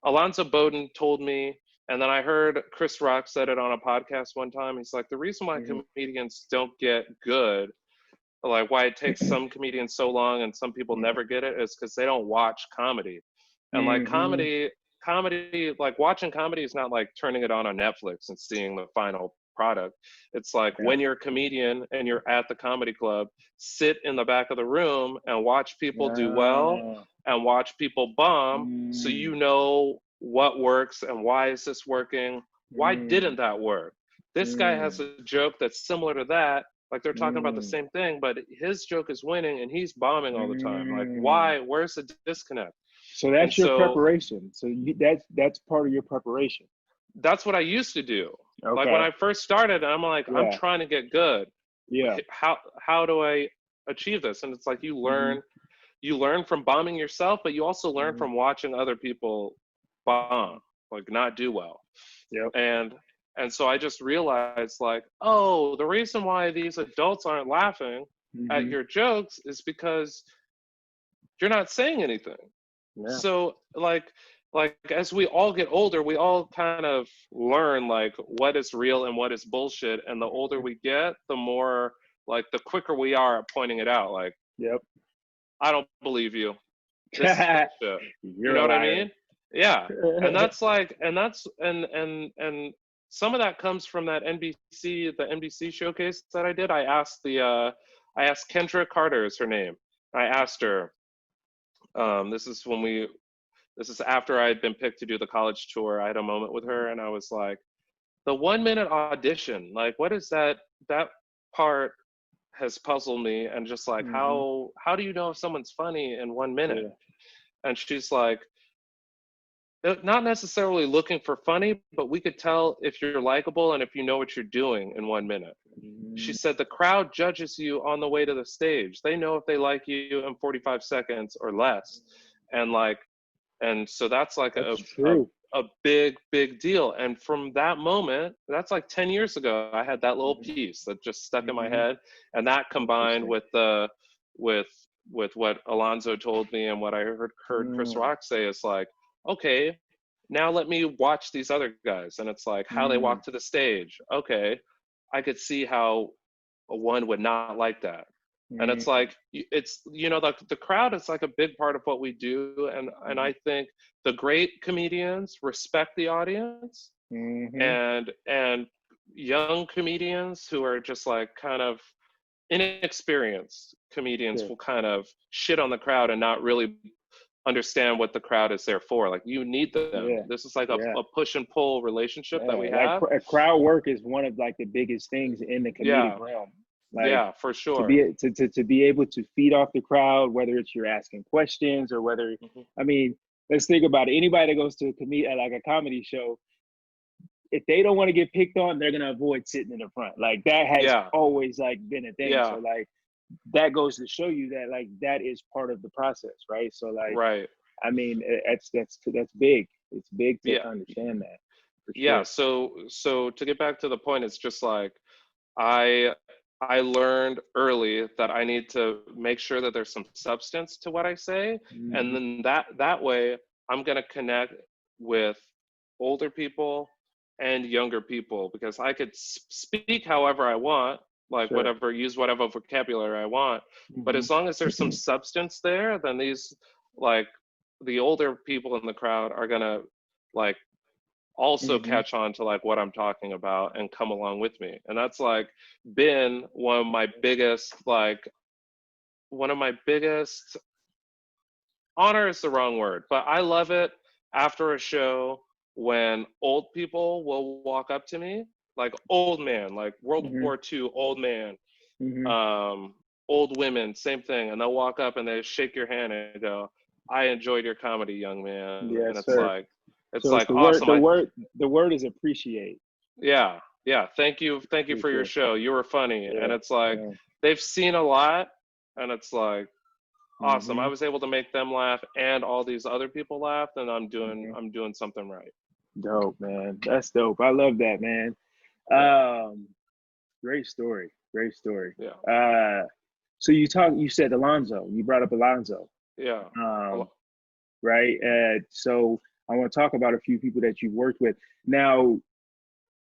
Alonzo Bowden told me, and then I heard Chris Rock said it on a podcast one time. He's like, the reason why comedians don't get good, like why it takes some comedians so long and some people never get it, is because they don't watch comedy. And like comedy, like watching comedy is not like turning it on Netflix and seeing the final product. It's like when you're a comedian and you're at the comedy club, sit in the back of the room and watch people do well and watch people bomb, so you know what works and why is this working, why didn't that work, this guy has a joke that's similar to that, like they're talking about the same thing, but his joke is winning and he's bombing all the time, like why, where's the disconnect? So that's your preparation. So that's part of your preparation. That's what I used to do. Okay. Like when I first started, I'm like, I'm trying to get good. Yeah. How do I achieve this? And it's like you learn from bombing yourself, but you also learn from watching other people bomb, like not do well. Yep. And so I just realized like, oh, the reason why these adults aren't laughing at your jokes is because you're not saying anything. Yeah. So like as we all get older, we all kind of learn like what is real and what is bullshit. And the older we get, the more like the quicker we are at pointing it out. Like, yep, I don't believe you. This is bullshit. You know what I mean? Yeah. And that's like, and some of that comes from that the NBC showcase that I did. I asked Kendra Carter is her name. I asked her, this is after I had been picked to do the college tour. I had a moment with her and I was like, the 1 minute audition, like what is that part has puzzled me, and just like how do you know if someone's funny in 1 minute? Yeah. And she's like, not necessarily looking for funny, but we could tell if you're likable and if you know what you're doing in 1 minute. She said the crowd judges you on the way to the stage. They know if they like you in 45 seconds or less. And so that's like a big deal. And from that moment, that's like 10 years ago, I had that little piece that just stuck in my head. And that combined with what Alonzo told me and what I heard Chris Rock say is like, okay, now let me watch these other guys. And it's like how they walk to the stage. Okay, I could see how one would not like that. And it's like, it's, the crowd is like a big part of what we do. And I think the great comedians respect the audience and young comedians who are just like kind of inexperienced comedians will kind of shit on the crowd and not really understand what the crowd is there for. Like, you need them. This is like a push and pull relationship that we have. Like, crowd work is one of like the biggest things in the comedic realm. Like, for sure. To be able to feed off the crowd, whether it's you're asking questions or whether, I mean, let's think about it. Anybody that goes to a comedy show, if they don't want to get picked on, they're gonna avoid sitting in the front. Like, that has always like been a thing. So like, that goes to show you that like that is part of the process, right? So like, I mean, that's big. It's big to understand that. Sure. So to get back to the point, it's just like I learned early that I need to make sure that there's some substance to what I say, and then that way I'm gonna connect with older people and younger people, because I could speak however I want, like use whatever vocabulary I want, but as long as there's some substance there, then these, like, the older people in the crowd are gonna like also catch on to like what I'm talking about and come along with me. And that's like been one of my biggest honor is the wrong word, but I love it after a show when old people will walk up to me, like old man, like World War II old man, old women, same thing, and they'll walk up and they shake your hand and go, "I enjoyed your comedy, young man." And it's like, it's like awesome. The word is appreciate. Yeah. Thank you for your show. You were funny. And it's like they've seen a lot, and it's like awesome. I was able to make them laugh and all these other people laugh, and I'm doing something right. Dope, man. That's dope. I love that, man. Great story. Yeah. So you said Alonzo. You brought up Alonzo. Yeah. Right. So I want to talk about a few people that you've worked with. Now,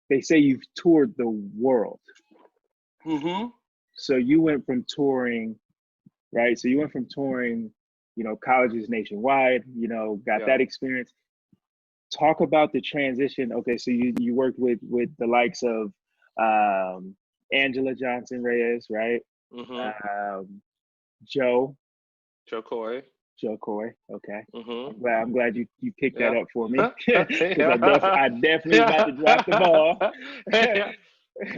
they say you've toured the world. So you went from touring, right? So you went from touring, colleges nationwide, got that experience. Talk about the transition. Okay, so you worked with the likes of Angela Johnson Reyes, right? Joe Coy. Okay. I'm glad you picked that up for me. I definitely about to drop the ball.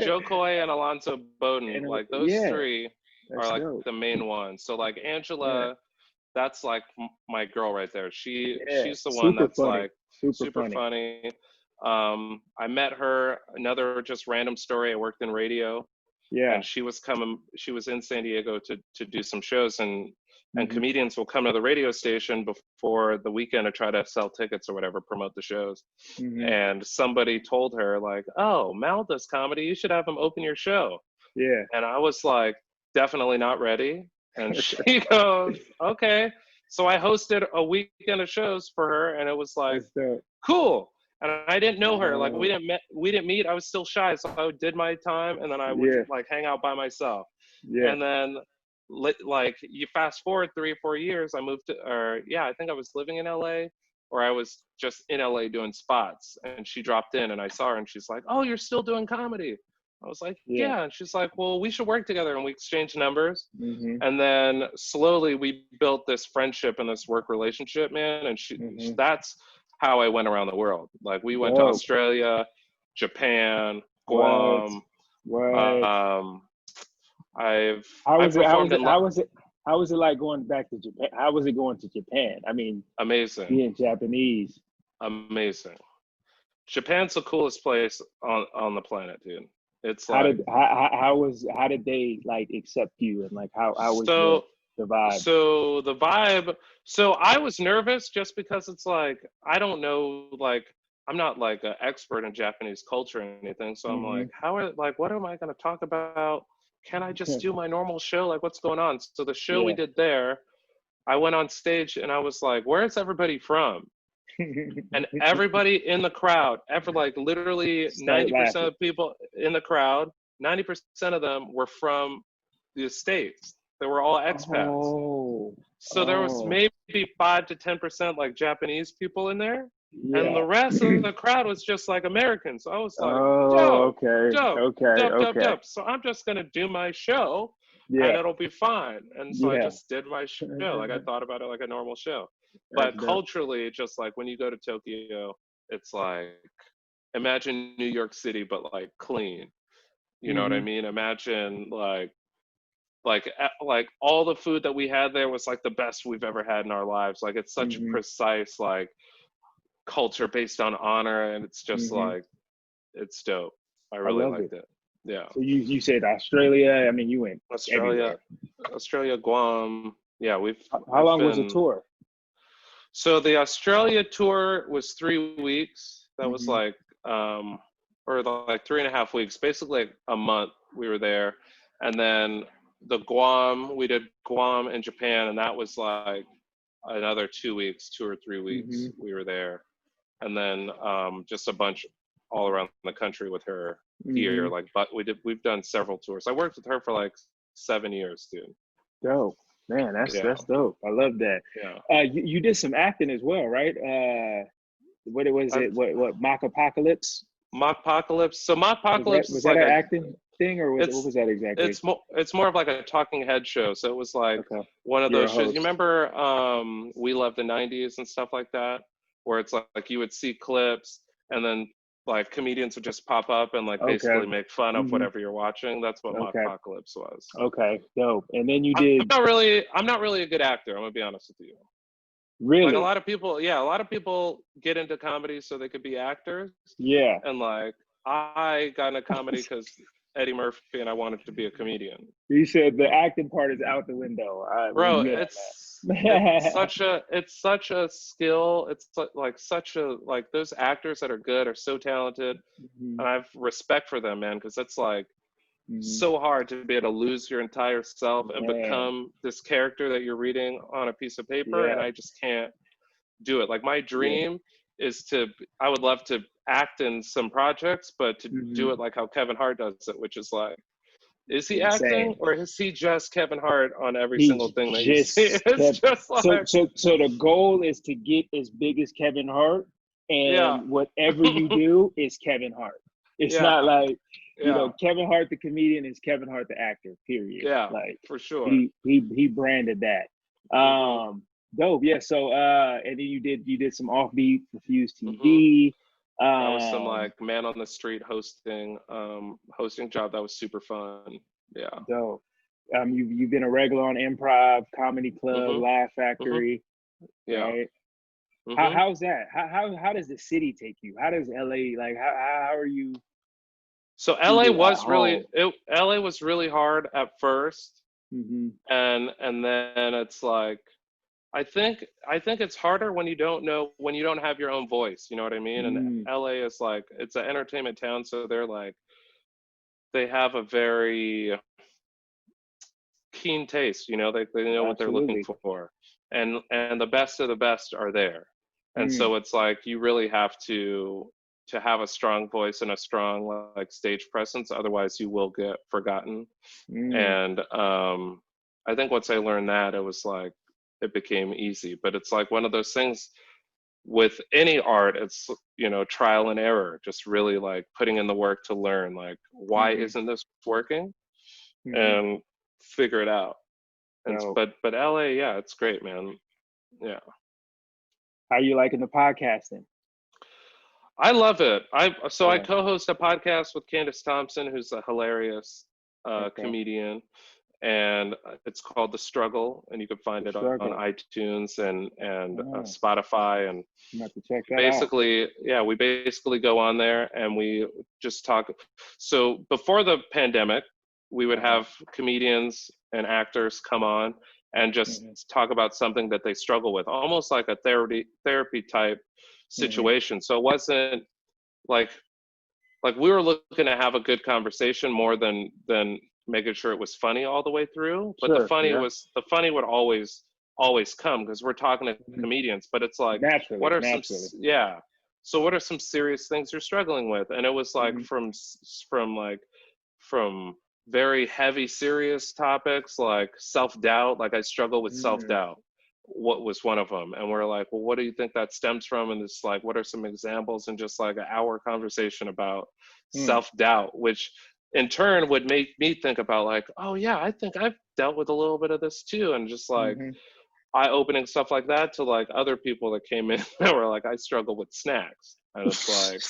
Joe Coy and Alonzo Bowden, like those three are like the main ones. So like Angela, that's like my girl right there. She's the one that's funny. Like super funny. I met her, another just random story. I worked in radio. Yeah. And she was in San Diego to do some shows, and comedians will come to the radio station before the weekend to try to sell tickets or whatever, promote the shows. And somebody told her like, "Oh, Mal does comedy. You should have him open your show." Yeah. And I was like, definitely not ready. And she goes, "Okay." So I hosted a weekend of shows for her, and it was like, cool. And I didn't know her. Like we didn't meet. I was still shy, so I did my time, and then I would like hang out by myself. And then like you fast forward 3 or 4 years, I moved to, I think I was living in LA, or I was just in LA doing spots, and she dropped in, and I saw her, and she's like, "Oh, you're still doing comedy?" I was like, yeah. And she's like, "Well, we should work together," and we exchanged numbers. And then slowly we built this friendship and this work relationship, man. And that's how I went around the world. Like we went to Australia, Japan, Guam. How was it like going back to Japan? How was it going to Japan? I mean, amazing. Being Japanese. Amazing. Japan's the coolest place on the planet, dude. It's like how did they like accept you, and like how was the vibe? So the vibe. So I was nervous just because it's like I don't know, like I'm not like an expert in Japanese culture or anything. So I'm like, what am I going to talk about? Can I just do my normal show? Like, what's going on? So the show we did there, I went on stage and I was like, where's everybody from? And everybody in the crowd, like literally 90% of people in the crowd, 90% of them were from the States. They were all expats. So there was maybe 5 to 10% like Japanese people in there. and the Yeah. rest of the crowd was just like Americans. So I was like, Oh, dope, okay. dope, Okay. dope, dope, Okay. dope. So I'm just gonna do my show, and Yeah. it'll be fine. And so I Yeah. just did my show. Like I thought about it like a normal show. That's But dope. culturally, just like when you go to Tokyo, it's like imagine New York City, but like clean. You know what I Hmm. mean? Imagine like all the food that we had there was like the best we've ever had in our lives. Like it's such a Hmm. precise like culture based on honor, and it's just Hmm. like it's dope. I I really love it. liked it. Yeah. So you said Australia. I mean, you went Australia, everywhere. Guam. Yeah, How I've long was the been. tour? So the Australia tour was 3 weeks. That was Hmm. like or like 3.5 weeks, basically like a month we were there. And then the Guam, we did Guam and Japan, and that was like another 2 weeks, 2 or 3 weeks Hmm. we were there. And then just a bunch all around the country with her here. Hmm. Like, but we've done several tours. I worked with her for like 7 years, dude. Dope. Man, Yeah, that's dope. I love that. yeah. You did some acting as well, right? What it was I've it? What Mock Apocalypse? Mockpocalypse. So Mockpocalypse Was is that like an a acting thing, or what it's was that exactly? it's more of like a talking head show. So it was like Okay, one of you're a those shows. You host. remember We Love the 90s and stuff like that, where it's like you would see clips and then like comedians would just pop up and like Okay. basically make fun of Hmm. whatever you're watching. That's what Okay. Mockpocalypse was. Okay. Dope. And then you I'm did not really a good actor. I'm gonna be honest with you. Like a really? lot of people, yeah, a lot of people get into comedy so they could be actors, Yeah. and like I got into comedy because Eddie Murphy and I wanted to be a comedian. You said the acting part is out the window. We're Bro, good on it's that. such a skill. It's like such a like those actors that are good are so talented, Hmm. and I have respect for them, man, because it's like Hmm. so hard to be able to lose your entire self and Man. become this character that you're reading on a piece of paper, and Yeah. I just can't do it. Like my Yeah. dream is I would love to act in some projects, but to Hmm. do it like how Kevin Hart does it, which is like, is he acting Insane. or is he just Kevin Hart on every single He thing that you see? just It's kept just like, so the goal is to get as big as Kevin Hart, yeah, and whatever you do is Kevin Hart. It's yeah, not like, yeah, Kevin Hart the comedian is Kevin Hart the actor, period. yeah, Like for sure. he branded that. Hmm. Dope. Yeah. So and then you did some offbeat Refuse Hmm. TV. That was some Um like man on the street hosting job that was super fun. Yeah. Dope. You've been a regular on Improv, Comedy Club, Hmm. Laugh Hmm. Factory, Yeah. right? Hmm. How's that? How does the city take you? How does LA, like, how are you So treated at home? LA was really hard at first, Hmm. and then it's like I think it's harder when you don't have your own voice, you know what I mean? And Mm, LA is like it's an entertainment town, so they have a very keen taste, they know what they're looking absolutely. for. And the best of the best are there. And Mm, so it's like you really have to have a strong voice and a strong like stage presence, otherwise you will get forgotten. mm, And I think once I learned that, it was like it became easy. But it's like one of those things with any art, it's trial and error, just really like putting in the work to learn like why hmm, isn't this working, hmm. and figure it out. And So, but LA, yeah, it's great, man. Yeah, how you liking the podcasting? I love it. I Yeah. co-host a podcast with Candace Thompson, who's a hilarious Okay. comedian, and it's called The Struggle, and you can The find it on struggle. iTunes and Oh, Spotify. And I'm about to check that out. basically, yeah, we basically go on there and we just talk. So before the pandemic, we would Uh-huh. have comedians and actors come on and just Hmm. talk about something that they struggle with, almost like a therapy type Hmm. situation. So it wasn't like we were looking to have a good conversation more than making sure it was funny all the way through. But Sure. Yeah. the funny would always come because we're talking to Mhm. comedians. But it's like, what Naturally. are Naturally. yeah, so what are some serious things you're struggling with? And it was like Hmm. from very heavy serious topics like self-doubt. Like I struggle with Mm, self-doubt, what was one of them, and we're like, well, what do you think that stems from? And it's like, what are some examples? And just like an hour conversation about self-doubt, which in turn would make me think about like, oh yeah, I think I've dealt with a little bit of this too, and just like eye-opening stuff like that to like other people that came in that were like, I struggle with snacks, and it's like,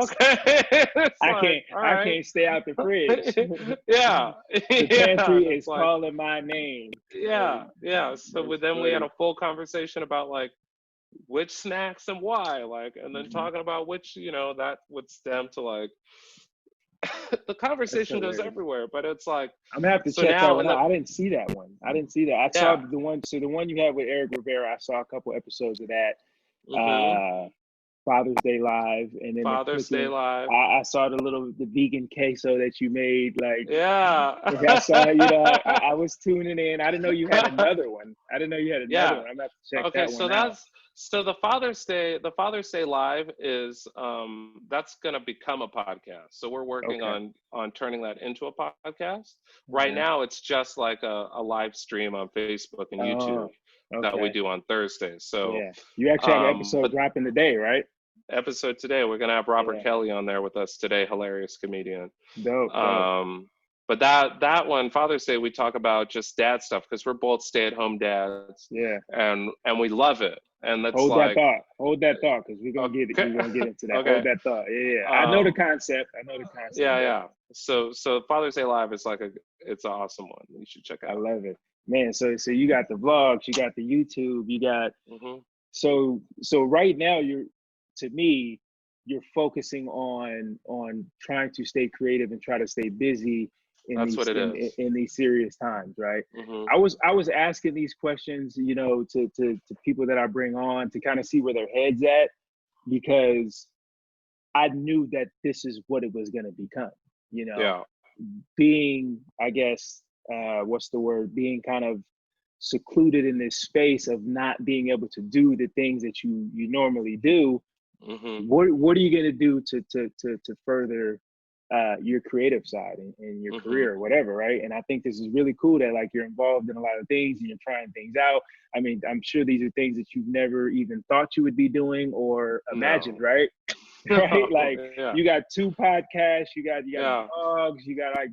okay, it's I can't stay out the fridge. Yeah, the pantry is like, calling my name. Yeah. So then we had a full conversation about like which snacks and why, like, and then talking about which, that would stem to like the conversation goes everywhere, but it's like, I'm gonna have to check that one out. I didn't see that one. I saw the one. So the one you had with Eric Rivera, I saw a couple episodes of that. Father's Day Live, and then Father's Day Live. I saw the vegan queso that you made. Like, I saw. I was tuning in. I didn't know you had another one. I'm gonna have to check that one out. So the Father's Day Live is that's gonna become a podcast. So we're working on turning that into a podcast. Right now, it's just like a live stream on Facebook and YouTube that we do on Thursdays. So you actually have an episode dropping today, right? Episode today, we're gonna have Robert Kelly on there with us today, hilarious comedian. Dope. But that one, Father's Day, we talk about just dad stuff because we're both stay-at-home dads. Yeah. And we love it. And that's hold that thought, because we're gonna get into that. Hold that thought. Yeah. I know the concept. Yeah. So Father's Day Live is like it's an awesome one. You should check it out. I love it, man. So you got the vlogs, you got the YouTube, you got. So right now you're focusing on trying to stay creative and try to stay busy in these serious times, right? I was asking these questions, to people that I bring on to kind of see where their head's at, because I knew that this is what it was going to become, being, I guess, being kind of secluded in this space of not being able to do the things that you normally do. What are you going to do to further your creative side and your career or whatever, right? And I think this is really cool that like you're involved in a lot of things and you're trying things out. I mean, I'm sure these are things that you've never even thought you would be doing or imagined, right? Right? Like you got 2 podcasts, you got blogs, you got I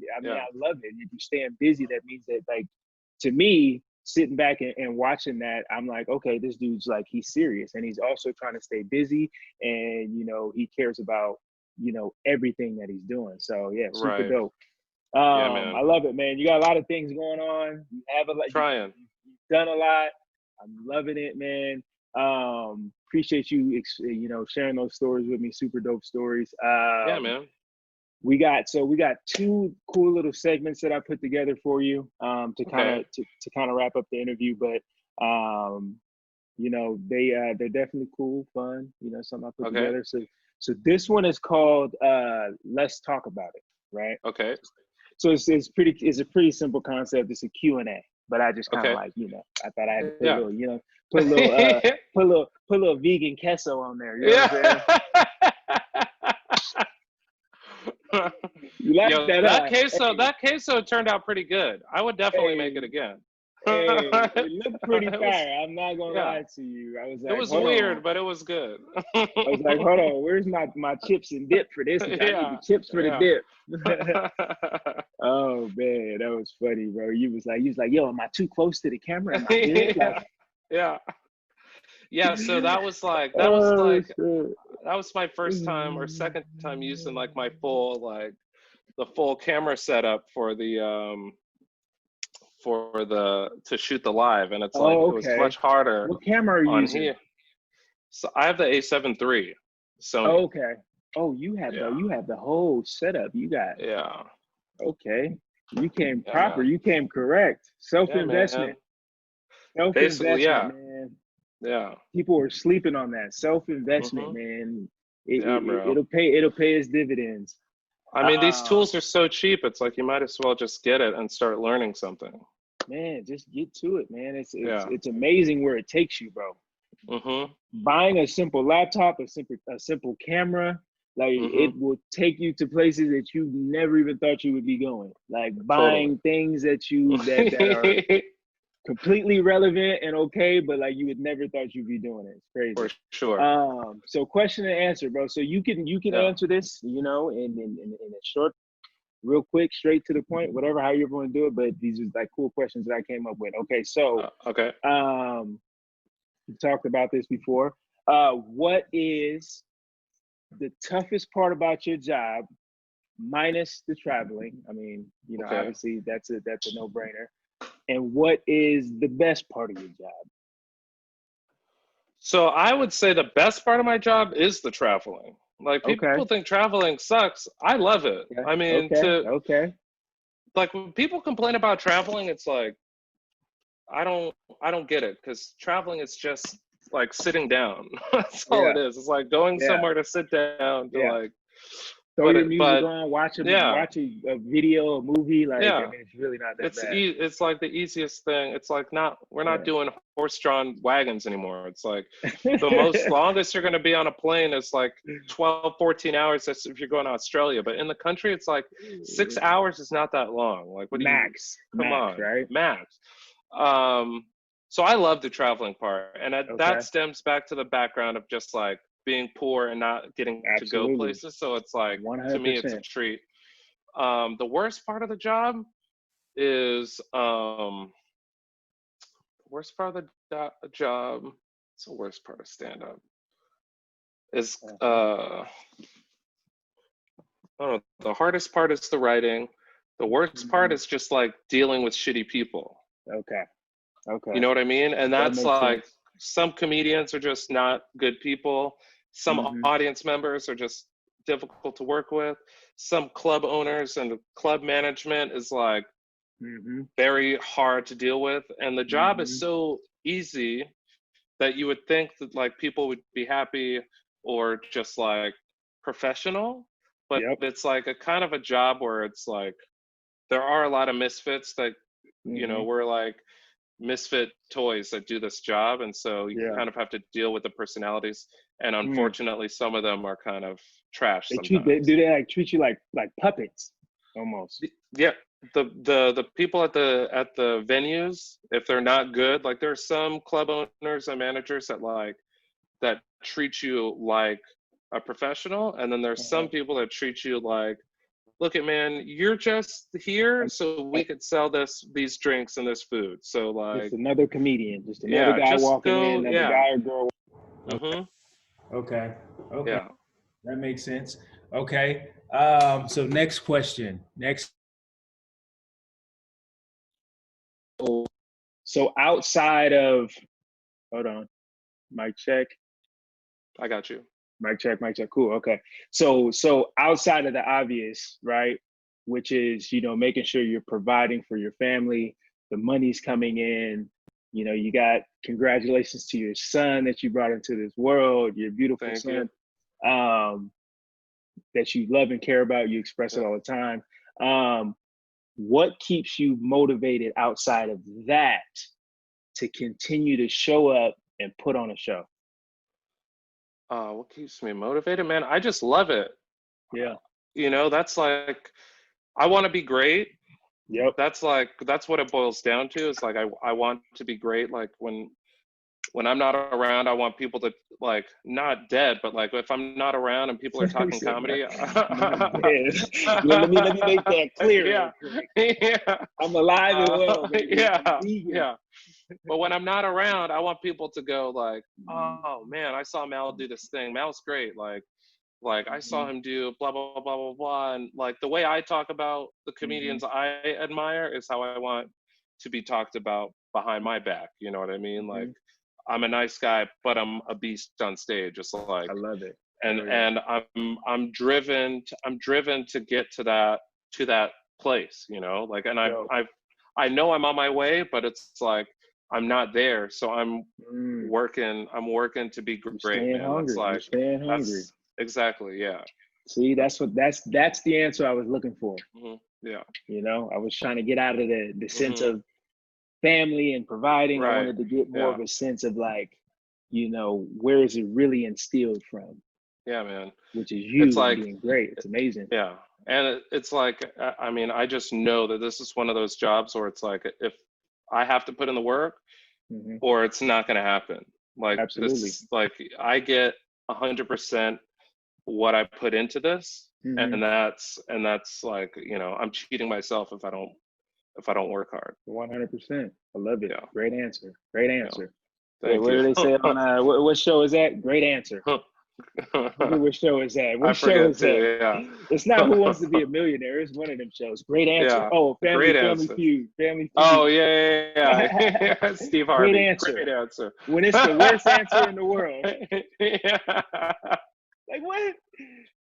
love it. If you're staying busy, that means that, like, to me, sitting back and watching that, I'm like, okay, this dude's like, he's serious, and he's also trying to stay busy, and he cares about everything that he's doing. So super dope. Man. I love it, man. You got a lot of things going on. You have a lot. You've done a lot. I'm loving it, man. Appreciate you, sharing those stories with me. Super dope stories. Man. We got 2 cool little segments that I put together for you to kind of wrap up the interview. But they're definitely cool, fun. Something I put together. So this one is called Let's Talk About It, right? Okay. So it's a pretty simple concept. It's a Q&A, but I just kind of like, I thought I had to put a little vegan queso on there. You know what I'm saying? You like that queso turned out pretty good. I would definitely make it again. It looked pretty fire. I'm not gonna lie to you. I was like, it was weird, but it was good. I was like, hold on, where's my chips and dip for this? I need the chips for the dip. Oh man, that was funny, bro. You was like, yo, am I too close to the camera? Am I good? So that was my first time or second time using like my the full camera setup for to shoot the live, and it's it was much harder. What camera are you using? Here. So I have the A7 III. Sony. Oh, okay. Oh, you have the whole setup. You got. Yeah. Okay. You came proper. Man. You came correct. Self-investment. Basically, man. Yeah. People are sleeping on that self-investment, man. It'll pay its dividends. I mean, these tools are so cheap. It's like you might as well just get it and start learning something. Man, just get to it, man. It's amazing where it takes you, bro. Buying a simple laptop, a simple camera, like it will take you to places that you never even thought you would be going. Like buying things that are completely relevant and okay, but like you would never thought you'd be doing it. It's crazy. For sure. So question and answer, bro. So you can answer this, you know, in a short, real quick, straight to the point, whatever, how you want to do it. But these are like cool questions that I came up with. Okay, so okay. We talked about this before. What is the toughest part about your job, minus the traveling? I mean, you know, obviously that's a no-brainer. And what is the best part of your job? So I would say the best part of my job is the traveling. Like people think traveling sucks. I love it. I mean, like when people complain about traveling, it's like, I don't get it, because traveling is just like sitting down. That's all it is. It's like going somewhere to sit down to like throw your music on, watch a video, a movie. Like I mean, it's really not that bad. It's like the easiest thing. It's like we're not doing horse-drawn wagons anymore. It's like the longest you're going to be on a plane is like 12, 14 hours. That's if you're going to Australia. But in the country, it's like 6 hours is not that long. Like what max? Come on, right? Max. So I love the traveling part, and that stems back to the background of just like being poor and not getting to go places. So it's like 100%. To me, it's a treat. The worst part of the job is worst part of the job. It's the worst part of stand-up. Is I don't know. The hardest part is the writing. The worst part is just like dealing with shitty people. Okay. You know what I mean? And that's like sense. Some comedians are just not good people. Some audience members are just difficult to work with. Some club owners and club management is like very hard to deal with. And the job is so easy that you would think that like people would be happy or just like professional. But it's like a kind of a job where it's like there are a lot of misfits that, you know, we're like misfit toys that do this job. And so you kind of have to deal with the personalities. And unfortunately, some of them are kind of trash sometimes. Do they like treat you like puppets almost? Yeah. The people at the venues, if they're not good, like there are some club owners and managers that treat you like a professional. And then there's some people that treat you like, look at man, you're just here so we could sell these drinks and this food. So like just another comedian, just another guy walking in, another guy or girl. Okay. Yeah. That makes sense. Okay. So next question. So outside of, hold on, mic check. I got you. Mic check. Cool. Okay. So outside of the obvious, right, which is, you know, making sure you're providing for your family, the money's coming in, you know, you got congratulations to your son that you brought into this world, your beautiful son, that you love and care about. You express it all the time. What keeps you motivated outside of that to continue to show up and put on a show? What keeps me motivated, man? I just love it. Yeah. You know, that's like, I want to be great. Yep. That's what it boils down to. It's like, I want to be great. Like when I'm not around, I want people to like, not dead, but like if I'm not around and people are talking comedy. let me make that clear. Yeah. I'm alive and well, baby. Yeah. But when I'm not around, I want people to go like, oh man, I saw Mal do this thing. Mal's great. Like I saw him do blah, blah, blah, blah, blah. And like the way I talk about the comedians I admire is how I want to be talked about behind my back. You know what I mean? Like I'm a nice guy, but I'm a beast on stage. Just like, I love it. And I'm driven to get to that place, you know, like, and I know I'm on my way, but it's like, I'm not there. So I'm working to be great, man. Hungry. Like, staying hungry. Exactly. Yeah. See, that's the answer I was looking for. Yeah. You know, I was trying to get out of the sense of family and providing. I wanted to get more of a sense of like, you know, where is it really instilled from? Yeah, man. Which is you being great. It's amazing. Yeah. And it's like, I mean, I just know that this is one of those jobs where it's like, if I have to put in the work, or it's not going to happen. Like Absolutely. this, like I get 100% what I put into this, and that's like, you know, I'm cheating myself if I don't work hard. 100%. I love it. Yeah. Great answer. Great answer. Thank what you. do they say on what show is that? Great answer. What show is that? What show is that? Yeah. It's not Who Wants to Be a Millionaire. It's one of them shows. Great answer. Yeah. Oh, Family Great answer. Feud. Family Feud. Oh yeah. Steve Harvey. Great answer. Great answer. When it's the worst answer in the world. Yeah. Like what?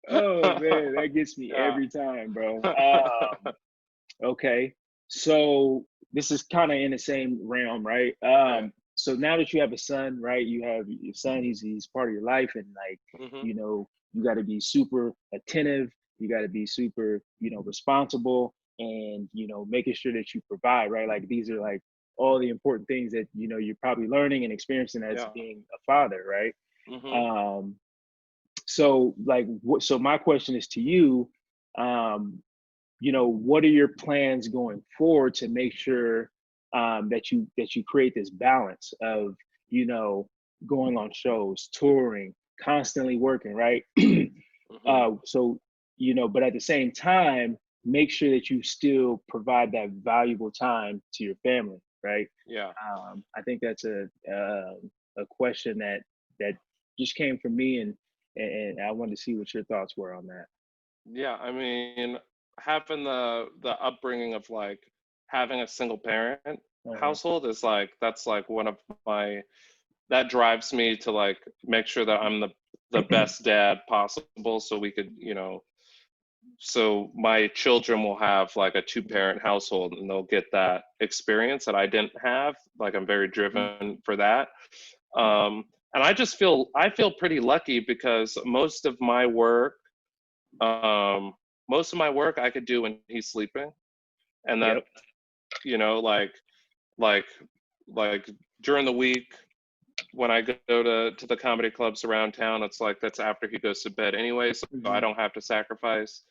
Oh man, that gets me every time, bro. Okay, so this is kind of in the same realm, right? So now that you have a son, right? You have your son. He's part of your life, and like you know, you got to be super attentive. You got to be super, you know, responsible, and you know, making sure that you provide, right? Like these are like all the important things that you know you're probably learning and experiencing as being a father, right? So like, so my question is to you, you know, what are your plans going forward to make sure that you create this balance of, you know, going on shows, touring, constantly working, right? So, you know, but at the same time, make sure that you still provide that valuable time to your family, right? Yeah. I think that's a question that just came from me, and I wanted to see what your thoughts were on that. Yeah, I mean, having the upbringing of like having a single parent household is like, that's like one of my, that drives me to like make sure that I'm the best dad possible, so we could, you know, so my children will have like a 2-parent household and they'll get that experience that I didn't have. Like I'm very driven for that. And I feel pretty lucky because most of my work I could do when he's sleeping, and that you know, like during the week when I go to the comedy clubs around town, it's like that's after he goes to bed anyway, so I don't have to sacrifice.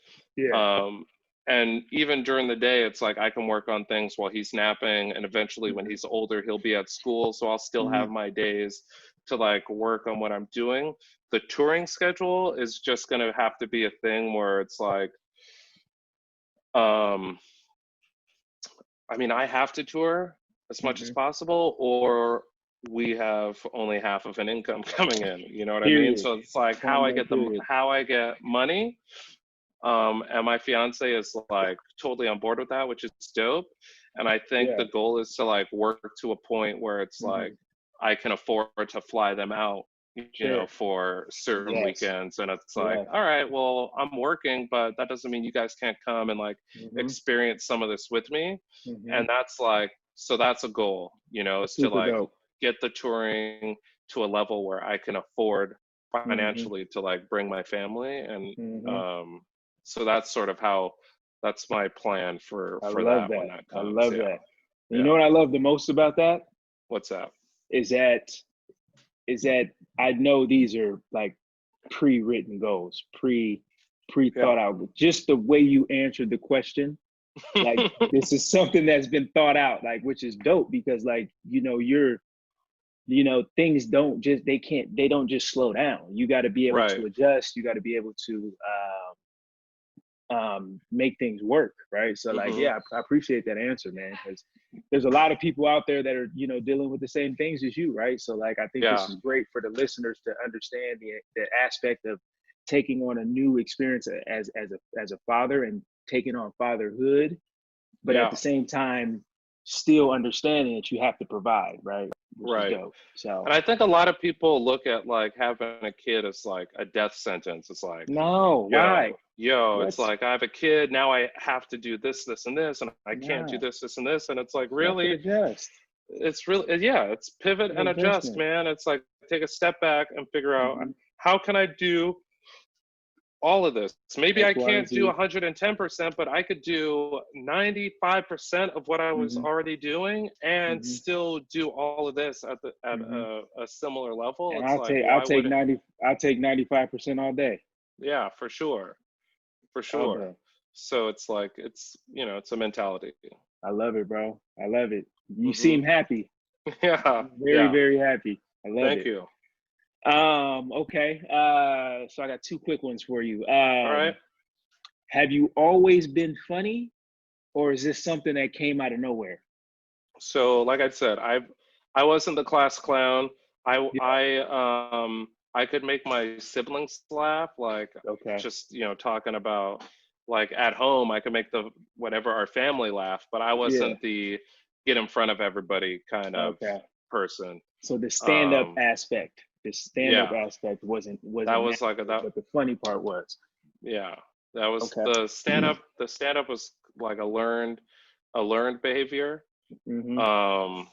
And even during the day, it's like I can work on things while he's napping, and eventually when he's older, he'll be at school, so I'll still have my days to like work on what I'm doing. The touring schedule is just going to have to be a thing where it's like, I mean, I have to tour as much as possible, or we have only half of an income coming in. You know what I mean? So it's like how I get money. And my fiance is like totally on board with that, which is dope. And I think the goal is to like work to a point where it's like I can afford to fly them out, you know, for certain weekends. And it's like, all right, well, I'm working, but that doesn't mean you guys can't come and like experience some of this with me. And that's like, so that's a goal, you know, is to like get the touring to a level where I can afford financially to like bring my family. And so that's sort of how, that's my plan for that when that comes. I love that. You know what I love the most about that? What's that? Is that I know these are like pre-written goals, pre-thought out. Just the way you answered the question, like this is something that's been thought out, like, which is dope, because like, you know, things don't just slow down. You got to be able to adjust. You got to be able to make things work, right? So like, I appreciate that answer, man, because there's a lot of people out there that are, you know, dealing with the same things as you, right? So like, I think this is great for the listeners to understand the aspect of taking on a new experience as a father and taking on fatherhood, but at the same time still understanding that you have to provide, right? So, and I think a lot of people look at like having a kid as like a death sentence. It's like, no, why? It's like, I have a kid, now I have to do this, this, and this, and I can't do this, this, and this. And it's like, really, it's really, it's pivot and adjust, man. It's like, take a step back and figure out how can I do all of this. Maybe I can't do 110%, but I could do 95% of what I was already doing and still do all of this at a similar level. And it's I'll take 95% all day. Yeah, for sure. So it's like, it's, you know, it's a mentality. I love it, bro. I love it. You Mm-hmm. seem happy. Yeah. Very, very happy. I love it. Thank you. Okay. So I got two quick ones for you. All right. Have you always been funny, or is this something that came out of nowhere? So, like I said, I wasn't the class clown. I could make my siblings laugh, like Okay. just talking about like at home. I could make the whatever our family laugh, but I wasn't the get in front of everybody kind of person. So the stand-up aspect, wasn't that was like but the funny part was. Yeah, that was the stand-up. The stand-up was like a learned behavior. Mm-hmm.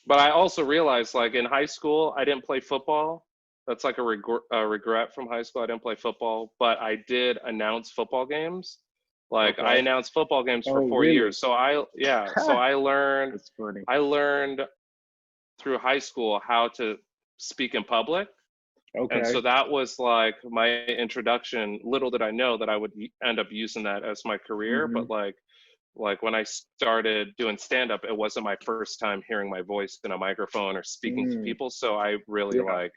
But I also realized, like in high school, I didn't play football. That's like a regret from high school. I didn't play football, but I did announce football games. Like I announced football games for 4 years. So I learned. That's funny. I learned through high school how to speak in public. And so that was like my introduction. Little did I know that I would end up using that as my career. Mm-hmm. But like when I started doing stand-up, it wasn't my first time hearing my voice in a microphone or speaking to people. So I really like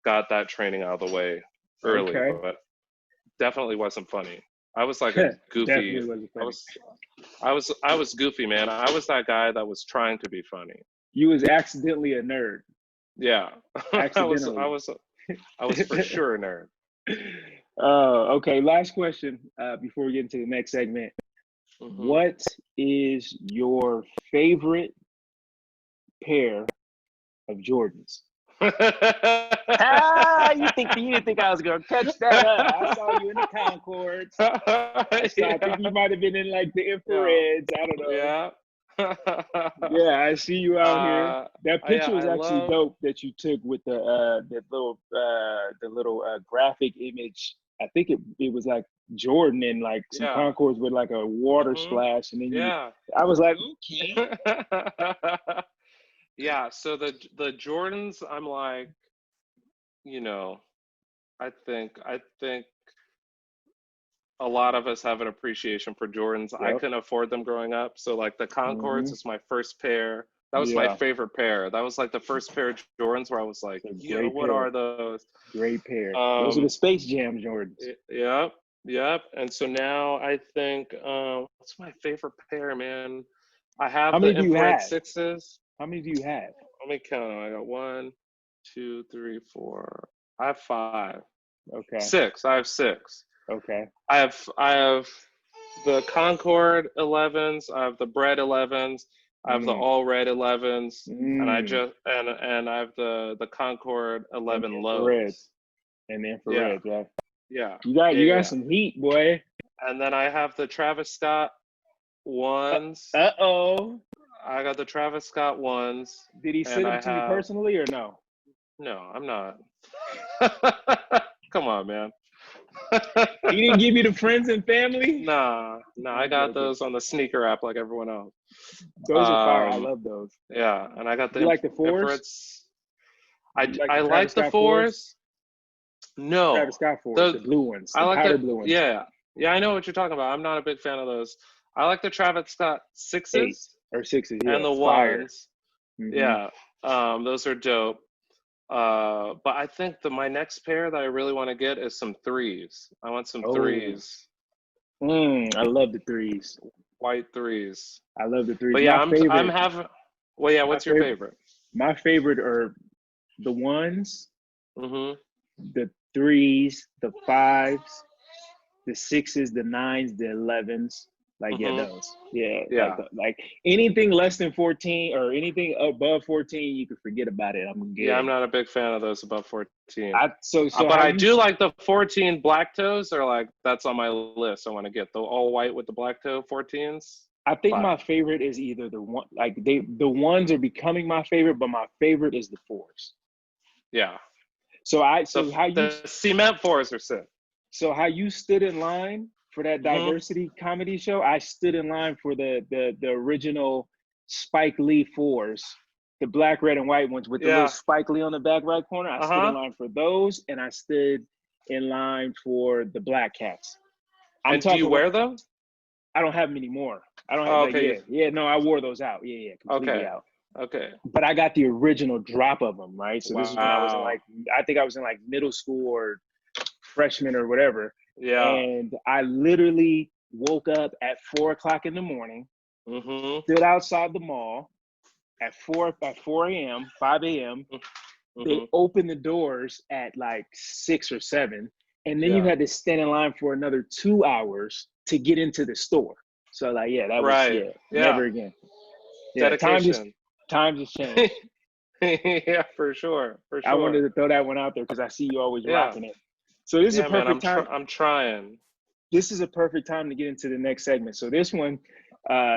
got that training out of the way early, but definitely wasn't funny. I was like a goofy. I was goofy, man. I was that guy that was trying to be funny. You was accidentally a nerd. Yeah. Accidentally. I was for sure a nerd. Okay. Last question before we get into the next segment. Mm-hmm. What is your favorite pair of Jordans? You didn't think I was gonna catch that? I saw you in the Concords. I think you might have been in like the infrareds. I don't know. Yeah. Yeah, I see you out here. That picture was actually dope that you took with the little graphic image. I think it was like Jordan and like some Concords with like a water splash, and then I was like, okay. Yeah, so the Jordans, I'm like, I think a lot of us have an appreciation for Jordans. I couldn't afford them growing up, so like the Concords is my first pair. That was my favorite pair. That was like the first pair of Jordans where I was like, what are those? Great pair. Those are the Space Jam Jordans. Yep. And so now I think, what's my favorite pair, man? I have the infrared sixes. How many do you have? Let me count them. I got 1, 2, 3, 4. I have 5. Okay. 6. I have 6. Okay. I have the Concord 11s. I have the Bread 11s. I have the all red 11s, and I have the Concord 11 lows. And the infrared, yeah. You got some heat, boy. And then I have the Travis Scott ones. I got the Travis Scott ones. Did he send them to you personally or no? No, I'm not. Come on, man. He didn't give you the friends and family? Nah, I got those on the sneaker app like everyone else. Those are fire. I love those. Yeah, and I got the. You like the 4s? I like the 4s. No, Travis Scott 4s, the blue ones. I like the blue ones. Yeah, I know what you're talking about. I'm not a big fan of those. I like the Travis Scott 6s. Or 6s, and the ones. Yeah, those are dope. But I think my next pair that I really want to get is some 3s. I want some 3s. I love the 3s. White 3s. I love the 3s. But yeah, I'm having. Well, yeah. What's your favorite? My favorite are the 1s, the 3s, the 5s, the 6s, the 9s, the 11s. Like those. Yeah. Like anything less than 14 or anything above 14, you can forget about it. I'm not a big fan of those above 14. But I do like the 14 black toes, or like that's on my list. I want to get the all white with the black toe 14s. I think my favorite is either the one, like the 1s are becoming my favorite, but my favorite is the 4s. Yeah. The cement 4s are sick. So how you stood in line for that diversity comedy show, I stood in line for the original Spike Lee 4s, the black, red, and white ones with the little Spike Lee on the back right corner. I stood in line for those, and I stood in line for the black cats. Do you wear them? I don't have them anymore. I don't have no, I wore those out. Completely out. Okay. But I got the original drop of them, right? So this is when I was in I think I was in like middle school or freshman or whatever. Yeah. And I literally woke up at 4:00 in the morning, stood outside the mall at 4 a.m., 5 a.m. They opened the doors at like 6 or 7. And then you had to stand in line for another 2 hours to get into the store. So like, that was, never again. Yeah, dedication. Times has changed. Yeah, for sure. I wanted to throw that one out there because I see you always rocking it. So this is a perfect time. I'm trying. This is a perfect time to get into the next segment. So this one,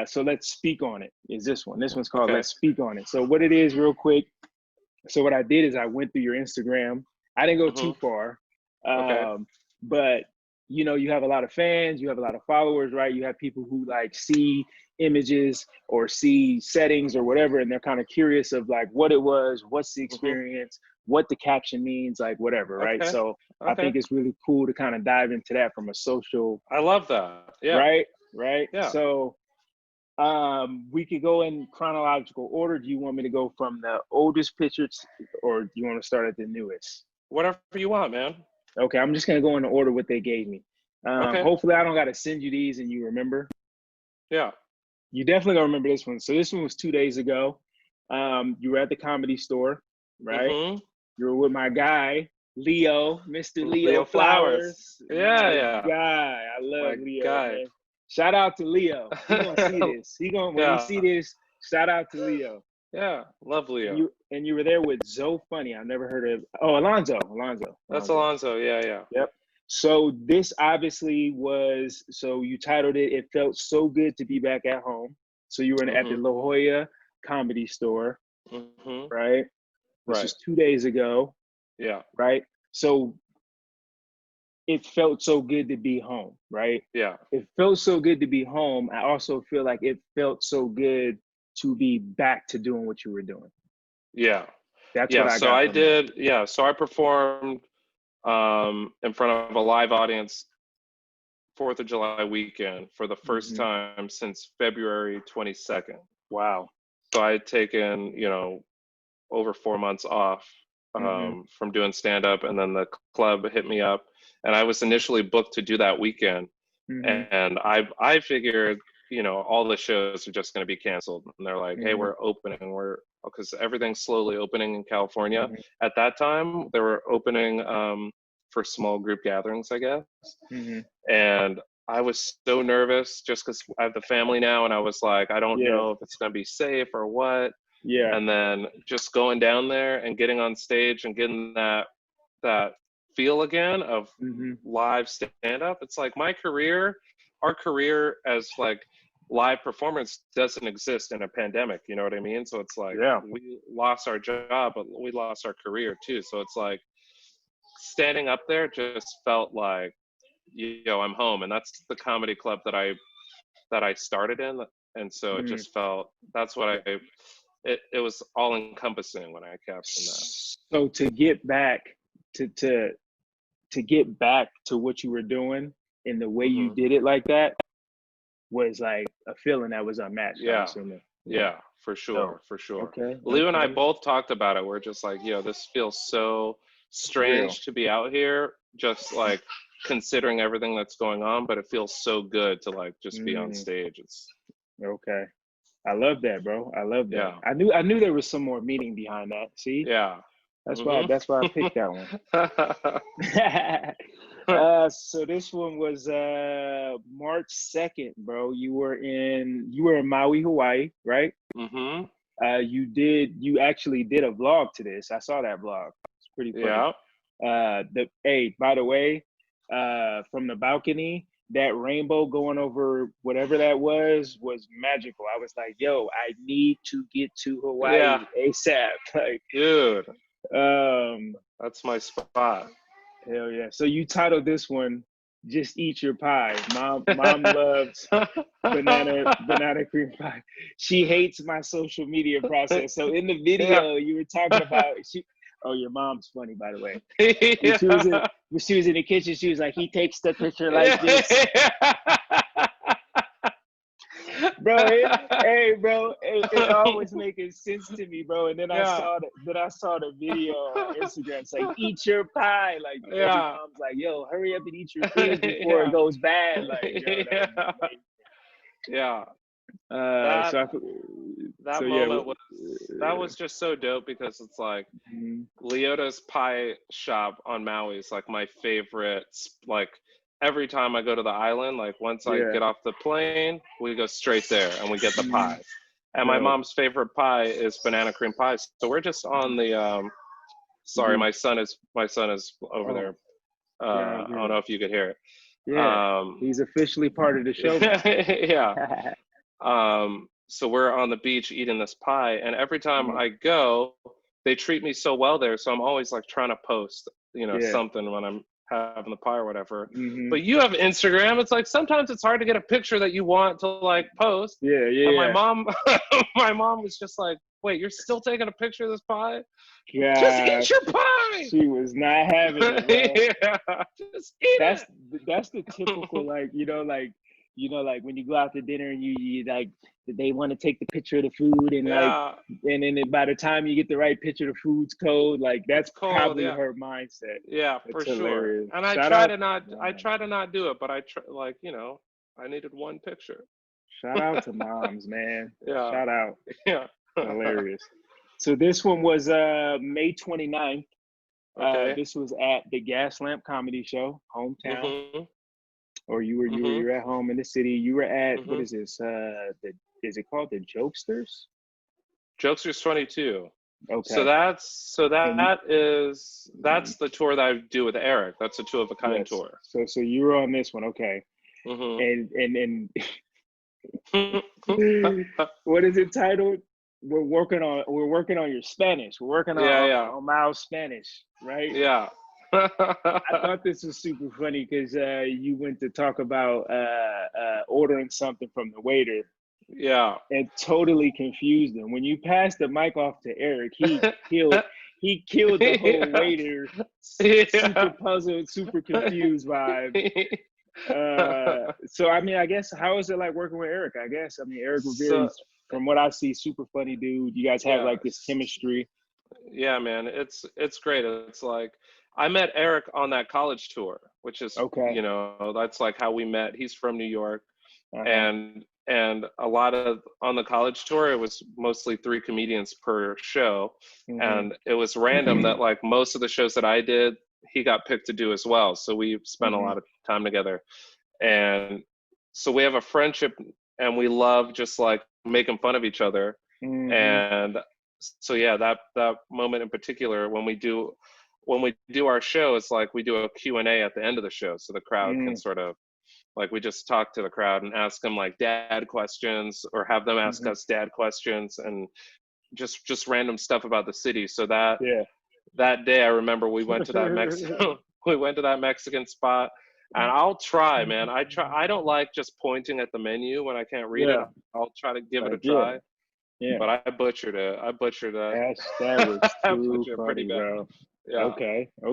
so let's speak on it. Is this one? This one's called Let's Speak on It. So what it is, real quick. So what I did is I went through your Instagram. I didn't go too far, but you have a lot of fans, you have a lot of followers, right? You have people who like see images or see settings or whatever, and they're kind of curious of like what it was, what's the experience, what the caption means, like whatever, right? So I think it's really cool to kind of dive into that from a social. I love that. Yeah. Right. Yeah. So we could go in chronological order. Do you want me to go from the oldest pictures, or do you want to start at the newest? Whatever you want, man. Okay, I'm just gonna go in the order what they gave me. Hopefully I don't gotta send you these and you remember. Yeah. You definitely gonna remember this one. So this one was 2 days ago. You were at the Comedy Store, right? You were with my guy, Leo, Mr. Leo Flowers. Yeah. Guy. I love Leo. Guy. Man. Shout out to Leo. He gonna see this. When you see this, shout out to Leo. Yeah, love Leo. You were there with Zoe Funny. I've never heard of. Oh, Alonzo. That's Alonzo. Yeah. Yep. So this obviously was. So you titled it. It felt so good to be back at home. So you were at the La Jolla Comedy Store, right? This was 2 days ago. Yeah. Right. So it felt so good to be home, right? Yeah. It felt so good to be home. I also feel like it felt so good to be back to doing what you were doing. Yeah. That's what I got. So I did. Yeah. So I performed in front of a live audience 4th of July weekend for the first time since February 22nd. Wow. So I had taken, over 4 months off from doing stand-up, and then the club hit me up, and I was initially booked to do that weekend. And I figured, all the shows are just going to be canceled. And they're like, hey, we're opening. Because everything's slowly opening in California. At that time, they were opening for small group gatherings, I guess. And I was so nervous just because I have the family now. And I was like, I don't know if it's going to be safe or what. Yeah. And then just going down there and getting on stage and getting that feel again of live stand-up. It's like our career as like live performance doesn't exist in a pandemic, you know what I mean? So it's like we lost our job, but we lost our career too. So it's like standing up there just felt like, I'm home. And that's the comedy club that I started in. And so it just felt, that's what it was all encompassing when I captioned that. So to get back to get back to what you were doing and the way you did it like that was like a feeling that was unmatched. Yeah, for sure. Okay. Lou and I both talked about it. We're just like, this feels so strange to be out here, just like considering everything that's going on, but it feels so good to like just be on stage. It's okay. I love that, bro. I love that. Yeah. I knew there was some more meaning behind that. See? Yeah. That's why I picked that one. So this one was March 2nd, bro. You were in Maui, Hawaii, right? You actually did a vlog to this. I saw that vlog. It's pretty funny. Yeah. By the way, from the balcony, that rainbow going over whatever that was magical. I was like, yo, I need to get to Hawaii ASAP. Like, dude. That's my spot. Hell yeah. So you titled this one, Just Eat Your Pie. Mom loves banana cream pie. She hates my social media process. So in the video you were talking about your mom's funny, by the way. When she was in the kitchen, she was like, he takes the picture like this. hey, bro, it always making sense to me, bro. And then I saw the video on Instagram. It's like, eat your pie. Like, every mom's like, yo, hurry up and eat your food before it goes bad. Like, yo, that moment was just so dope, because it's like Leota's pie shop on Maui is like my favorite. Like, every time I go to the island, like once I get off the plane, we go straight there and we get the pie. And my mom's favorite pie is banana cream pie. So we're just on the sorry, my son is over there. I don't know if you could hear it. Yeah, he's officially part of the show. Yeah. So we're on the beach eating this pie, and every time I go, they treat me so well there. So I'm always like trying to post, something when I'm having the pie or whatever. But you have Instagram. It's like sometimes it's hard to get a picture that you want to like post. And my mom was just like, "Wait, you're still taking a picture of this pie? Just eat your pie." She was not having it, bro. Just eat it. That's the typical like when you go out to dinner and you like, they want to take the picture of the food, and and then by the time you get the right picture, the food's cold. Like, that's probably her mindset. Yeah, that's for hilarious. Sure. And I try to not do it, but I try, like, I needed one picture. Shout out to moms, man. Yeah. Shout out. Yeah. Hilarious. So this one was May 29th. Okay. This was at the Gaslamp Comedy Show, hometown. Or you were at home in the city. You were at what is this? Is it called the Jokesters? Jokesters 22. Okay. So that's the tour that I do with Eric. That's a Two of a Kind tour. So you were on this one, okay? And what is it titled? We're working on your Spanish. We're working on Miles' Spanish, right? Yeah. I thought this was super funny because you went to talk about ordering something from the waiter. Yeah. And totally confused him. When you passed the mic off to Eric, he killed the whole waiter, super puzzled, super confused vibe. So I mean, I guess, how is it like working with Eric? I guess, I mean, Eric Rivera, from what I see, super funny dude. You guys have like this chemistry. Yeah, man, it's great. It's like, I met Eric on that college tour, which is that's like how we met. He's from New York, and a lot of, on the college tour, it was mostly 3 comedians per show, and it was random that like most of the shows that I did, he got picked to do as well. So we spent a lot of time together, and so we have a friendship, and we love just like making fun of each other. And so that moment in particular, when we do our show, it's like we do a Q&A at the end of the show, so the crowd can sort of, like, we just talk to the crowd and ask them like dad questions, or have them ask us dad questions, and just random stuff about the city. So that day, I remember we went to that Mexican spot, and I'll try, man. I don't like just pointing at the menu when I can't read it. I'll try to give it a try. Yeah. But I butchered it. That was too funny, pretty bad, bro. Yeah. Okay. I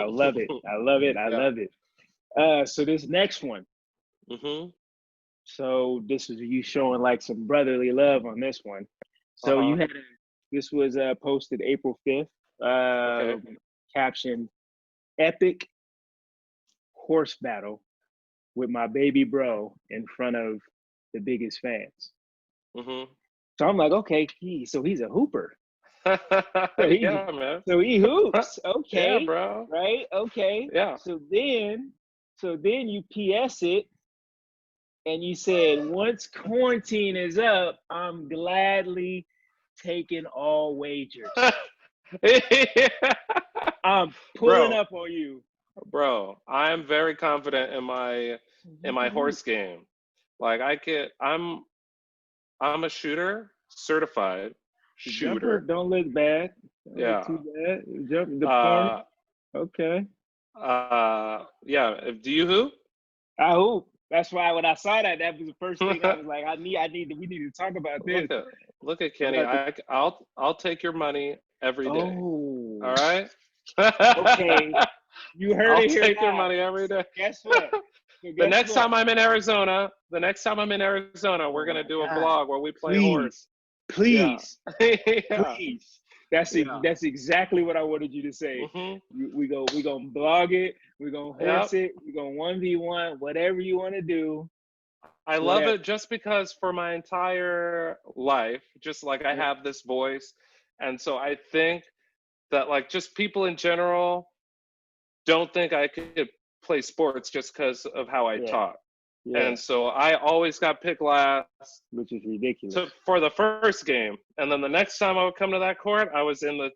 love it. I love it. So this next one. So this is you showing like some brotherly love on this one. So you had this was posted April 5th. Caption: epic horse battle with my baby bro in front of the biggest fans. So I'm like, okay, he's a hooper. Yeah, man. So he hoops. Okay. Yeah, bro. Right? Okay. Yeah. So then you PS it, and you said, once quarantine is up, I'm gladly taking all wagers. I'm pulling up on you. Bro, I'm very confident in my horse game. Like, I'm a shooter, certified shooter. Jumper don't look bad. Yeah. Too bad. Jump the corner. Okay. Yeah. Do you hoop? I hoop. That's why when I saw that was the first thing I was like, we need to talk about this. Look at Kenny. I'll take your money every day. Oh. All right. Okay. You heard it here. I'll take your money every day. Guess what? The next time I'm in Arizona, we're gonna do a vlog where we play horse. Please, Yeah. please. That's exactly what I wanted you to say. We gonna blog it. We're gonna horse it. We're gonna 1v1, whatever you want to do. I love it just because for my entire life, just like I have this voice, and so I think that like just people in general don't think I could play sports just because of how I talk. And so I always got picked last, which is ridiculous, for the first game. And then the next time I would come to that court, I was in the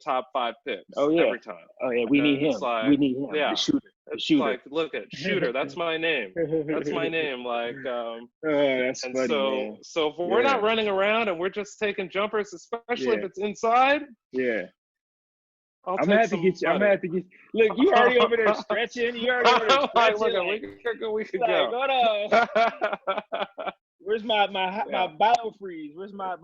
top 5 picks. Every time. Oh yeah, we need him. Like, we need him. Yeah, the shooter. It's like, look at shooter. That's my name. That's my name. Like, that's and funny, so man. so if we're not running around and we're just taking jumpers, especially if it's inside. Yeah. I'm gonna have to get you. I'm gonna have to get. Look, you already over there stretching. You already over there stretching. We could go. Hold on. Where's my biofreeze? Where's my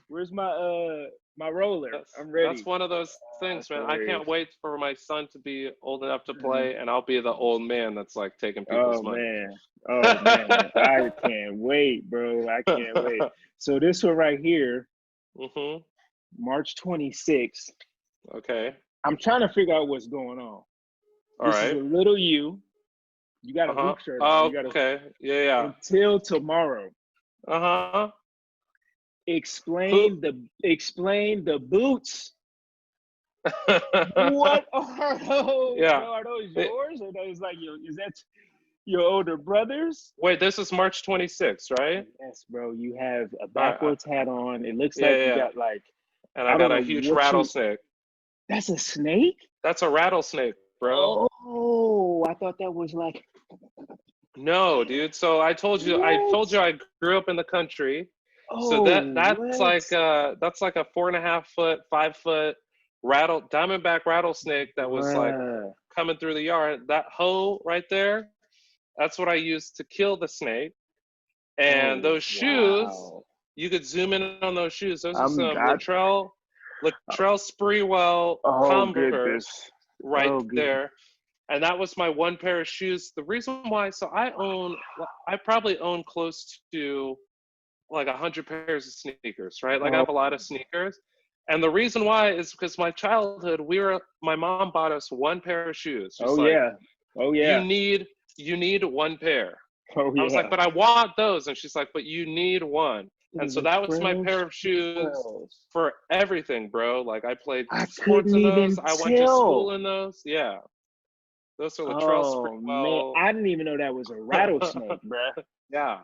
where's my roller? I'm ready. That's one of those things, man. I can't wait for my son to be old enough to play, and I'll be the old man that's like taking people's money. Oh man, I can't wait, bro. I can't wait. So this one right here, March 26th. Okay. I'm trying to figure out what's going on. All right. This is a little you. You got a hoop shirt on. Okay. Yeah. Until tomorrow. Explain the boots. What are those? Are those yours, or those like is that your older brothers? Wait, this is March 26th, right? Yes, bro. You have a backwards hat on. It looks like you got like. And I got a huge rattlesnake. That's a snake? That's a rattlesnake, bro. Oh, I thought that was like. No, dude. So I told you I grew up in the country. So that's like a 4.5 foot, 5 foot diamondback rattlesnake that was like coming through the yard. That hoe right there, that's what I used to kill the snake. And those shoes, you could zoom in on those shoes. Those are some Latrell Sprewell Convos there. And that was my one pair of shoes. The reason why, so I probably own close to like 100 pairs of sneakers, right? Like I have a lot of sneakers. And the reason why is because my childhood, my mom bought us one pair of shoes. You need one pair. I was like, but I want those. And she's like, but you need one. And so that was my pair of shoes for everything, bro. Like I played sports in those. I went to school in those. Yeah. Those are Latrell Sprewell. Man, I didn't even know that was a rattlesnake, bro. Yeah.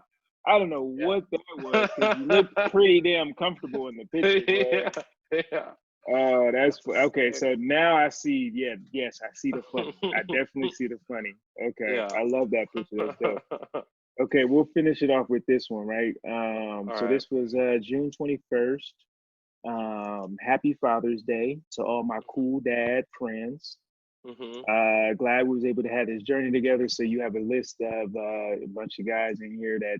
I don't know what that was. You look pretty damn comfortable in the picture, bro. Yeah. Oh, that's okay. So now I see. Yes, I see the funny. I definitely see the funny. Okay, I love that picture. That's dope. Okay, we'll finish it off with this one, right? So this was June 21st. Happy Father's Day to all my cool dad friends. Glad we was able to have this journey together. So you have a list of a bunch of guys in here that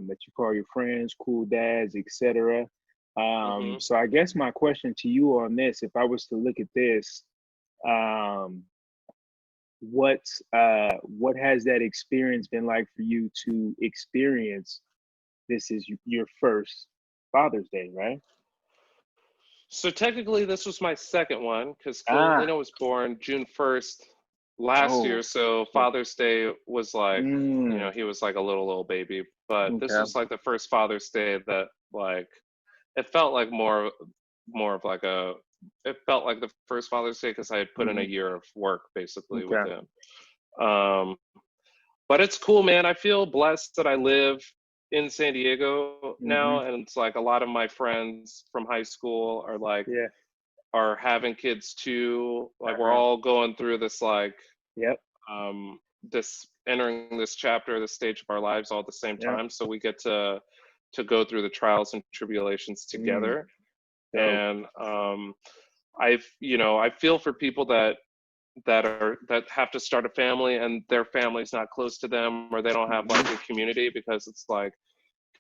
you call your friends, cool dads, etc. So I guess my question to you on this, if I was to look at this, what has that experience been like for you to experience? This is your first Father's Day, right? So technically this was my second one because Lena was born June 1st last year. So Father's Day was like, he was like a little baby, but this was like the first Father's Day that like, it felt like more of like it felt like the first Father's Day because I had put in a year of work basically with him. But it's cool, man. I feel blessed that I live in San Diego now, and it's like a lot of my friends from high school are like are having kids too. Like we're all going through this like this entering this chapter, this stage of our lives all at the same time. So we get to go through the trials and tribulations together. And I feel for people that have to start a family and their family's not close to them, or they don't have like a community, because it's like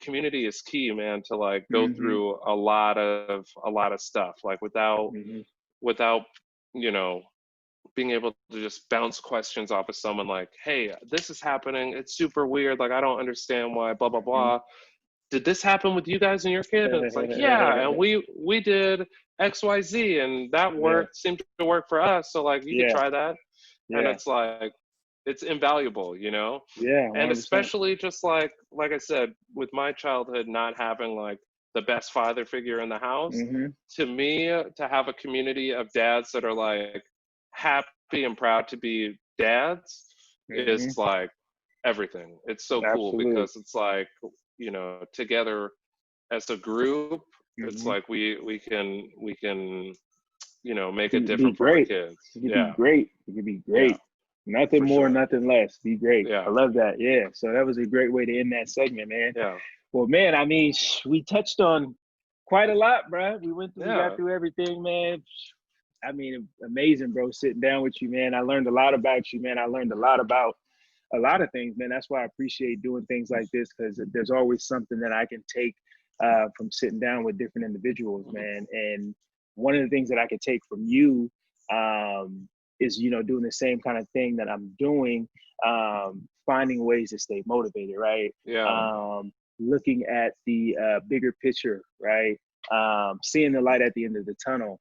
community is key, man, to like go through a lot of stuff. Like without being able to just bounce questions off of someone like, hey, this is happening, it's super weird, like I don't understand why, blah blah blah. Did this happen with you guys and your kid? And it's like, yeah, and we did XYZ and that worked, seemed to work for us, so like you could try that. And it's like, it's invaluable, you know? Yeah. 100%. And especially just like I said, with my childhood not having like the best father figure in the house, to me, to have a community of dads that are like happy and proud to be dads is like everything. It's so cool because it's like, you know, together as a group, it's like we can, you know, make it different for our kids. It could be great. It could be great. Nothing more, nothing less. Be great. I love that. Yeah. So that was a great way to end that segment, man. Yeah. Well, man, I mean, we touched on quite a lot, bro. We got through everything, man. I mean, amazing, bro, sitting down with you, man. I learned a lot about you, man. I learned a lot about a lot of things, man. That's why I appreciate doing things like this, because there's always something that I can take from sitting down with different individuals, man. And one of the things that I could take from you is, you know, doing the same kind of thing that I'm doing, finding ways to stay motivated, right? Yeah. Looking at the bigger picture, right? Seeing the light at the end of the tunnel.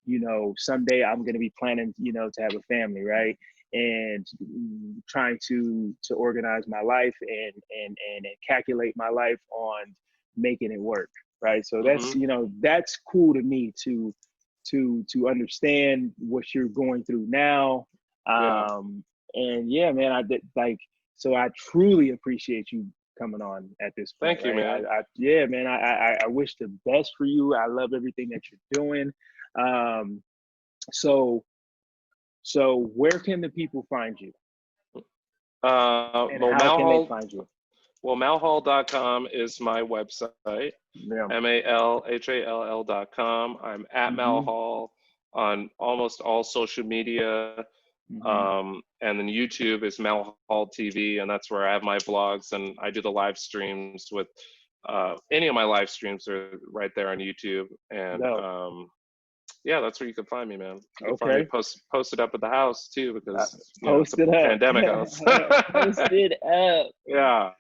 You know, someday I'm going to be planning, you know, to have a family, right? And trying to organize my life and calculate my life on making it work, right? So that's, you know, that's cool to me to understand what you're going through now. And yeah, man, I did like, so I truly appreciate you coming on at this point. Thank you, man. Yeah, man, I wish the best for you. I love everything that you're doing. So where can the people find you? And how can they find you? Well, malhall.com is my website. MALHALL.com. I'm at Malhall on almost all social media. And then YouTube is Malhall TV, and that's where I have my vlogs and I do the live streams with any of my live streams are right there on YouTube. And yeah, that's where you can find me, man. You can find me posted up at the house too, because it's a pandemic house. Posted up. Yeah.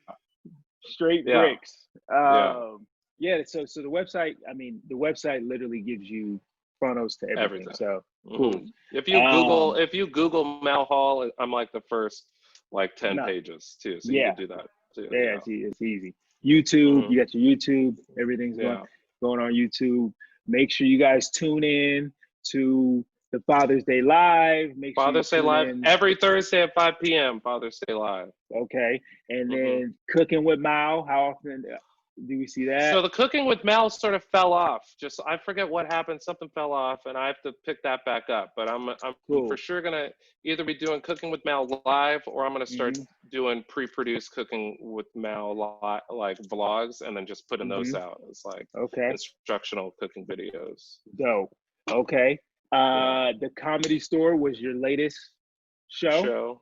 Straight bricks. Yeah. So the website, I mean, the website literally gives you photos to everything. So cool. If you Google Malhall, I'm like the first like 10 pages too. So you can do that too. Yeah, it's easy. YouTube, you got your YouTube, everything's going on YouTube. Make sure you guys tune in to the Father's Day Live. Father's Day Live every Thursday at 5 p.m. Father's Day Live. Okay. And then Cooking with Mal, how often do we see that? So the Cooking with Mal sort of fell off. Just I forget what happened. Something fell off, and I have to pick that back up. But I'm for sure gonna either be doing Cooking with Mal live, or I'm gonna start doing pre-produced Cooking with Mal like vlogs, and then just putting those out. It's like instructional cooking videos. Dope. Okay. The Comedy Store was your latest show.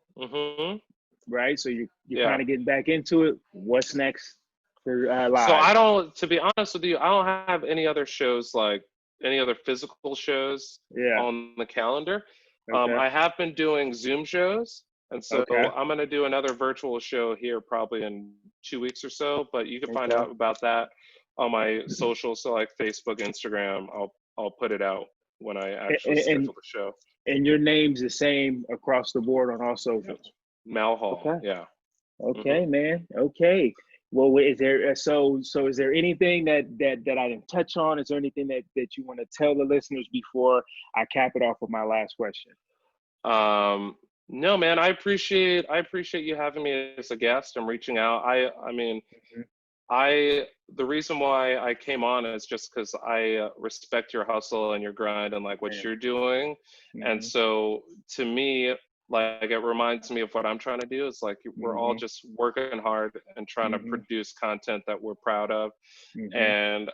Right. So you're kind of getting back into it. What's next? So to be honest with you, I don't have any other shows, like any other physical shows on the calendar. I have been doing Zoom shows, and so I'm going to do another virtual show here probably in 2 weeks or so, but you can find out about that on my socials, so like Facebook, Instagram. I'll put it out when I actually schedule the show. And your name's the same across the board on all socials? Malhall, Okay, man. Okay. Well, is there so is there anything that I didn't touch on? Is there anything that you want to tell the listeners before I cap it off with my last question? No, man, I appreciate you having me as a guest. I'm reaching out. I mean, the reason why I came on is just because I respect your hustle and your grind and like what you're doing. And so to me, like it reminds me of what I'm trying to do. It's like we're all just working hard and trying to produce content that we're proud of. And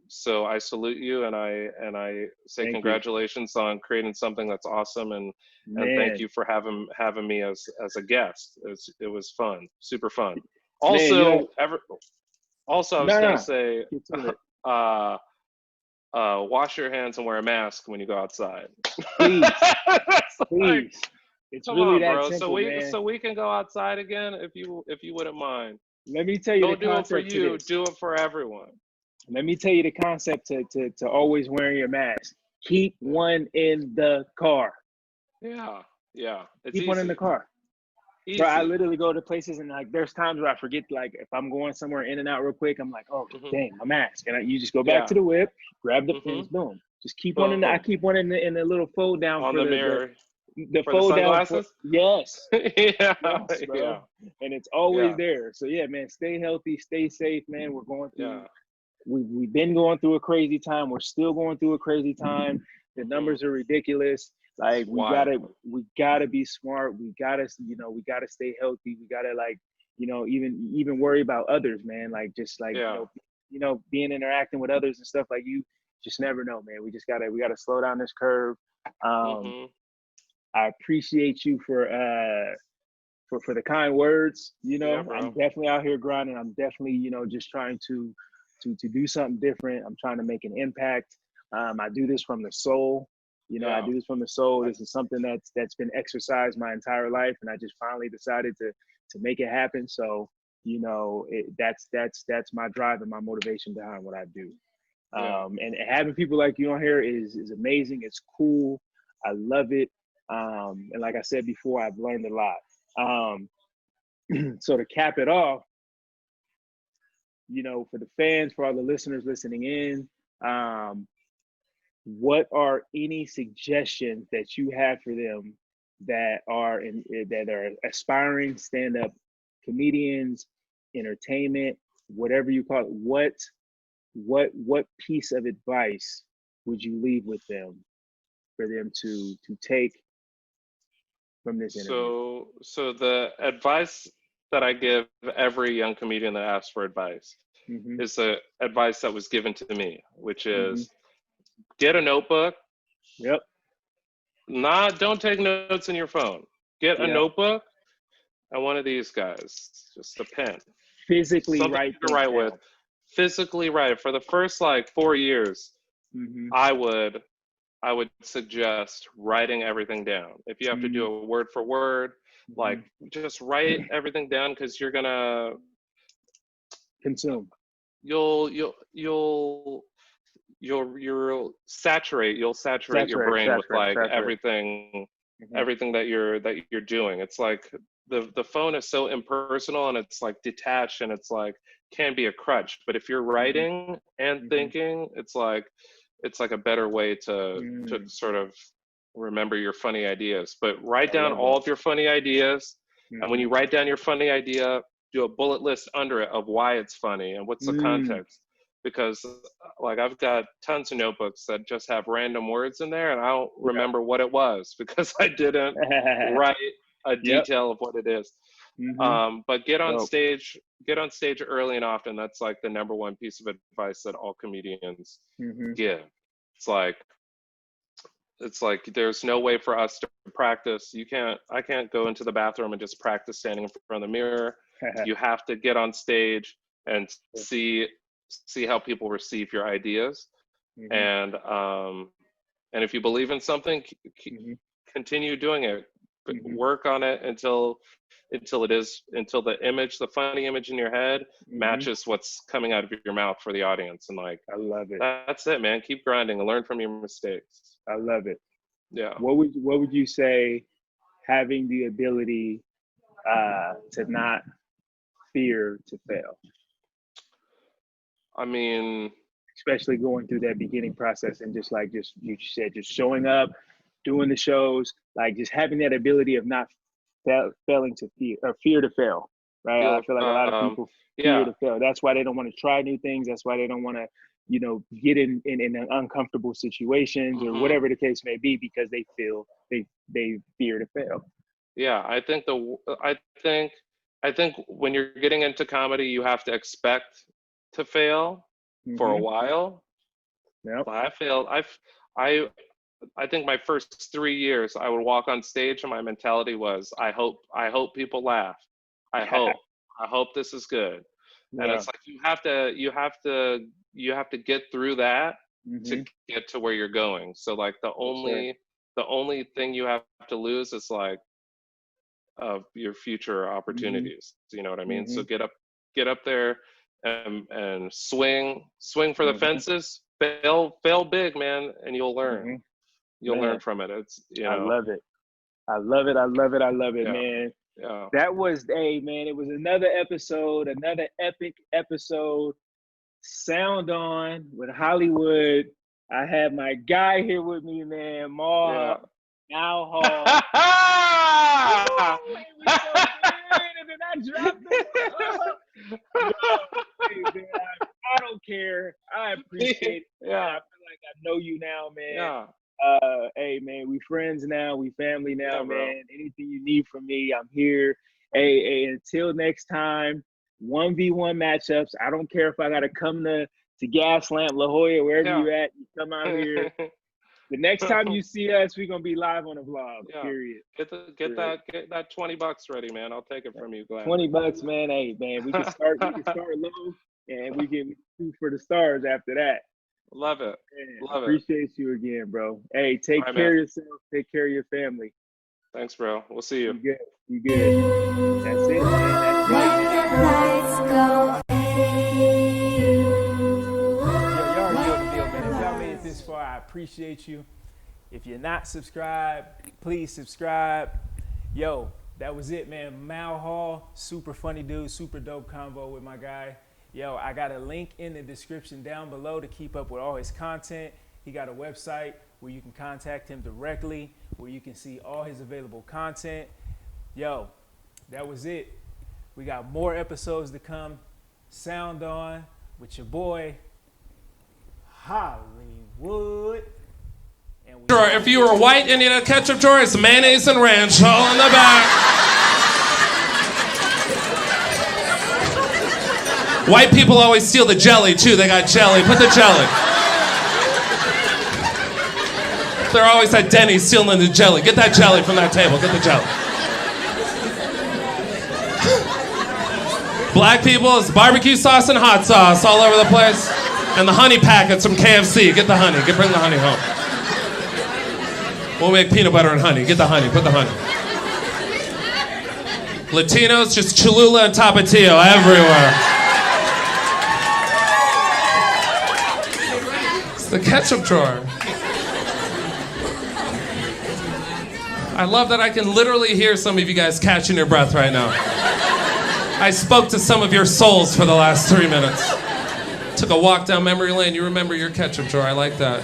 so I salute you, and I say congratulations on creating something that's awesome, and thank you for having me as a guest. It was fun, super fun. Also, I was gonna say wash your hands and wear a mask when you go outside. Please, Like, please. It's come really on, that bro. simple, man. So we can go outside again if you wouldn't mind. Let me tell you Don't the do it for concept to you. this. Do it for everyone. Let me tell you the concept to always wearing your mask. Keep one in the car. Yeah. It's Keep easy. one in the car. Easy. Bro, I literally go to places and like there's times where I forget, like if I'm going somewhere in and out real quick, I'm like, oh dang, my mask. And you just go back to the whip, grab the pins, boom. Just keep one in the, I keep one in the little fold down on for the mirror. The for fold the down sunglasses? Yes. Yeah. Yes, bro. Yeah. And it's always there. So yeah, man, stay healthy, stay safe, man. We're going through we've been going through a crazy time. We're still going through a crazy time. The numbers are ridiculous. Like we gotta be smart. We gotta stay healthy. We gotta even worry about others, man. Like just like being interacting with others and stuff. Like you just never know, man. We gotta slow down this curve. I appreciate you for the kind words. I'm definitely out here grinding. I'm definitely just trying to do something different. I'm trying to make an impact. I do this from the soul. I do this from the soul. This is something that's been exercised my entire life, and I just finally decided to make it happen. So that's my drive and my motivation behind what I do. And having people like you on here is amazing. It's cool. I love it. And like I said before, I've learned a lot. So to cap it off, for the fans, for all the listeners listening in, what are any suggestions that you have for them that are aspiring stand-up comedians, entertainment, whatever you call it? What piece of advice would you leave with them for them to take from this interview? So the advice that I give every young comedian that asks for advice is the advice that was given to me, which is get a notebook. Yep. Don't take notes in your phone. Get a notebook and one of these guys, just a pen. Physically something write to write with. Physically write. For the first 4 years, I would suggest writing everything down. If you have to do a word for word, just write everything down, because you're gonna consume. You'll saturate your brain with everything that you're doing. It's like the phone is so impersonal, and it's like detached, and it's like can be a crutch. But if you're writing and thinking, it's like a better way to sort of remember your funny ideas. But write down all of your funny ideas, and when you write down your funny idea, do a bullet list under it of why it's funny and what's the context. Because I've got tons of notebooks that just have random words in there, and I don't remember what it was because I didn't write a detail of what it is. But get on stage early and often. That's like the number one piece of advice that all comedians give. It's like there's no way for us to practice. I can't go into the bathroom and just practice standing in front of the mirror. You have to get on stage and see how people receive your ideas. And if you believe in something, continue doing it. Work on it until the funny image in your head matches what's coming out of your mouth for the audience. And I love it. That's it, man. Keep grinding and learn from your mistakes. I love it. Yeah. What would you say having the ability to not fear to fail? I mean, especially going through that beginning process and just you said, just showing up, doing the shows, just having that ability of not failing to fear, or fear to fail, right? I feel like a lot of people fear to fail. That's why they don't want to try new things. That's why they don't want to, get in uncomfortable situations or whatever the case may be, because they feel they fear to fail. Yeah, I think when you're getting into comedy, you have to expect to fail for a while. Yep. I failed. I think my first 3 years, I would walk on stage and my mentality was, I hope people laugh. I hope this is good. And it's like you have to get through that to get to where you're going. So like the only thing you have to lose is like your future opportunities. You know what I mean? So get up there and swing for the fences. Fail big, man, and you'll learn. You'll learn from it. It's I love it. I love it, man. Yeah. That was man, it was another epic episode. SoundOn with Hollywood. I had my guy here with me, man, Now Hall. And then I dropped it. Hey, man, I don't care. I appreciate it. Yeah. I feel like I know you now, man. Yeah. Hey, man, we friends now. We family now, Yeah, man. Anything you need from me, I'm here. Hey, until next time, 1v1 matchups. I don't care if I got to come to Gaslamp, La Jolla, wherever you at. You come out here. The next time you see us, we're gonna be live on a vlog. Yeah. Period. Get that $20 ready, man. I'll take it from you, Glenn. $20, man. Hey, man, we can start low, and we can shoot for the stars after that. Love it. Man, Love it. Appreciate you again, bro. Hey, take care of yourself. Take care of your family. Thanks, bro. We'll see you. You good. That's it, man. That's right. Y'all know the deal, man. If y'all made it this far, I appreciate you. If you're not subscribed, please subscribe. Yo, that was it, man. Mal Hall, super funny dude, super dope convo with my guy. Yo, I got a link in the description down below to keep up with all his content. He got a website where you can contact him directly, where you can see all his available content. Yo, that was it. We got more episodes to come. SoundOn with your boy, Hollywood. Sure, if you were white and you had a ketchup drawer, it's mayonnaise and ranch all in the back. White people always steal the jelly, too. They got jelly. Put the jelly. They're always at Denny's stealing the jelly. Get that jelly from that table. Get the jelly. Black people, it's barbecue sauce and hot sauce all over the place. And the honey packets from KFC. Get the honey. Bring the honey home. We'll make peanut butter and honey. Get the honey. Put the honey. Latinos, just Cholula and Tapatio everywhere. It's the ketchup drawer. I love that I can literally hear some of you guys catching your breath right now. I spoke to some of your souls for the last 3 minutes. Took a walk down memory lane. You remember your ketchup drawer. I like that.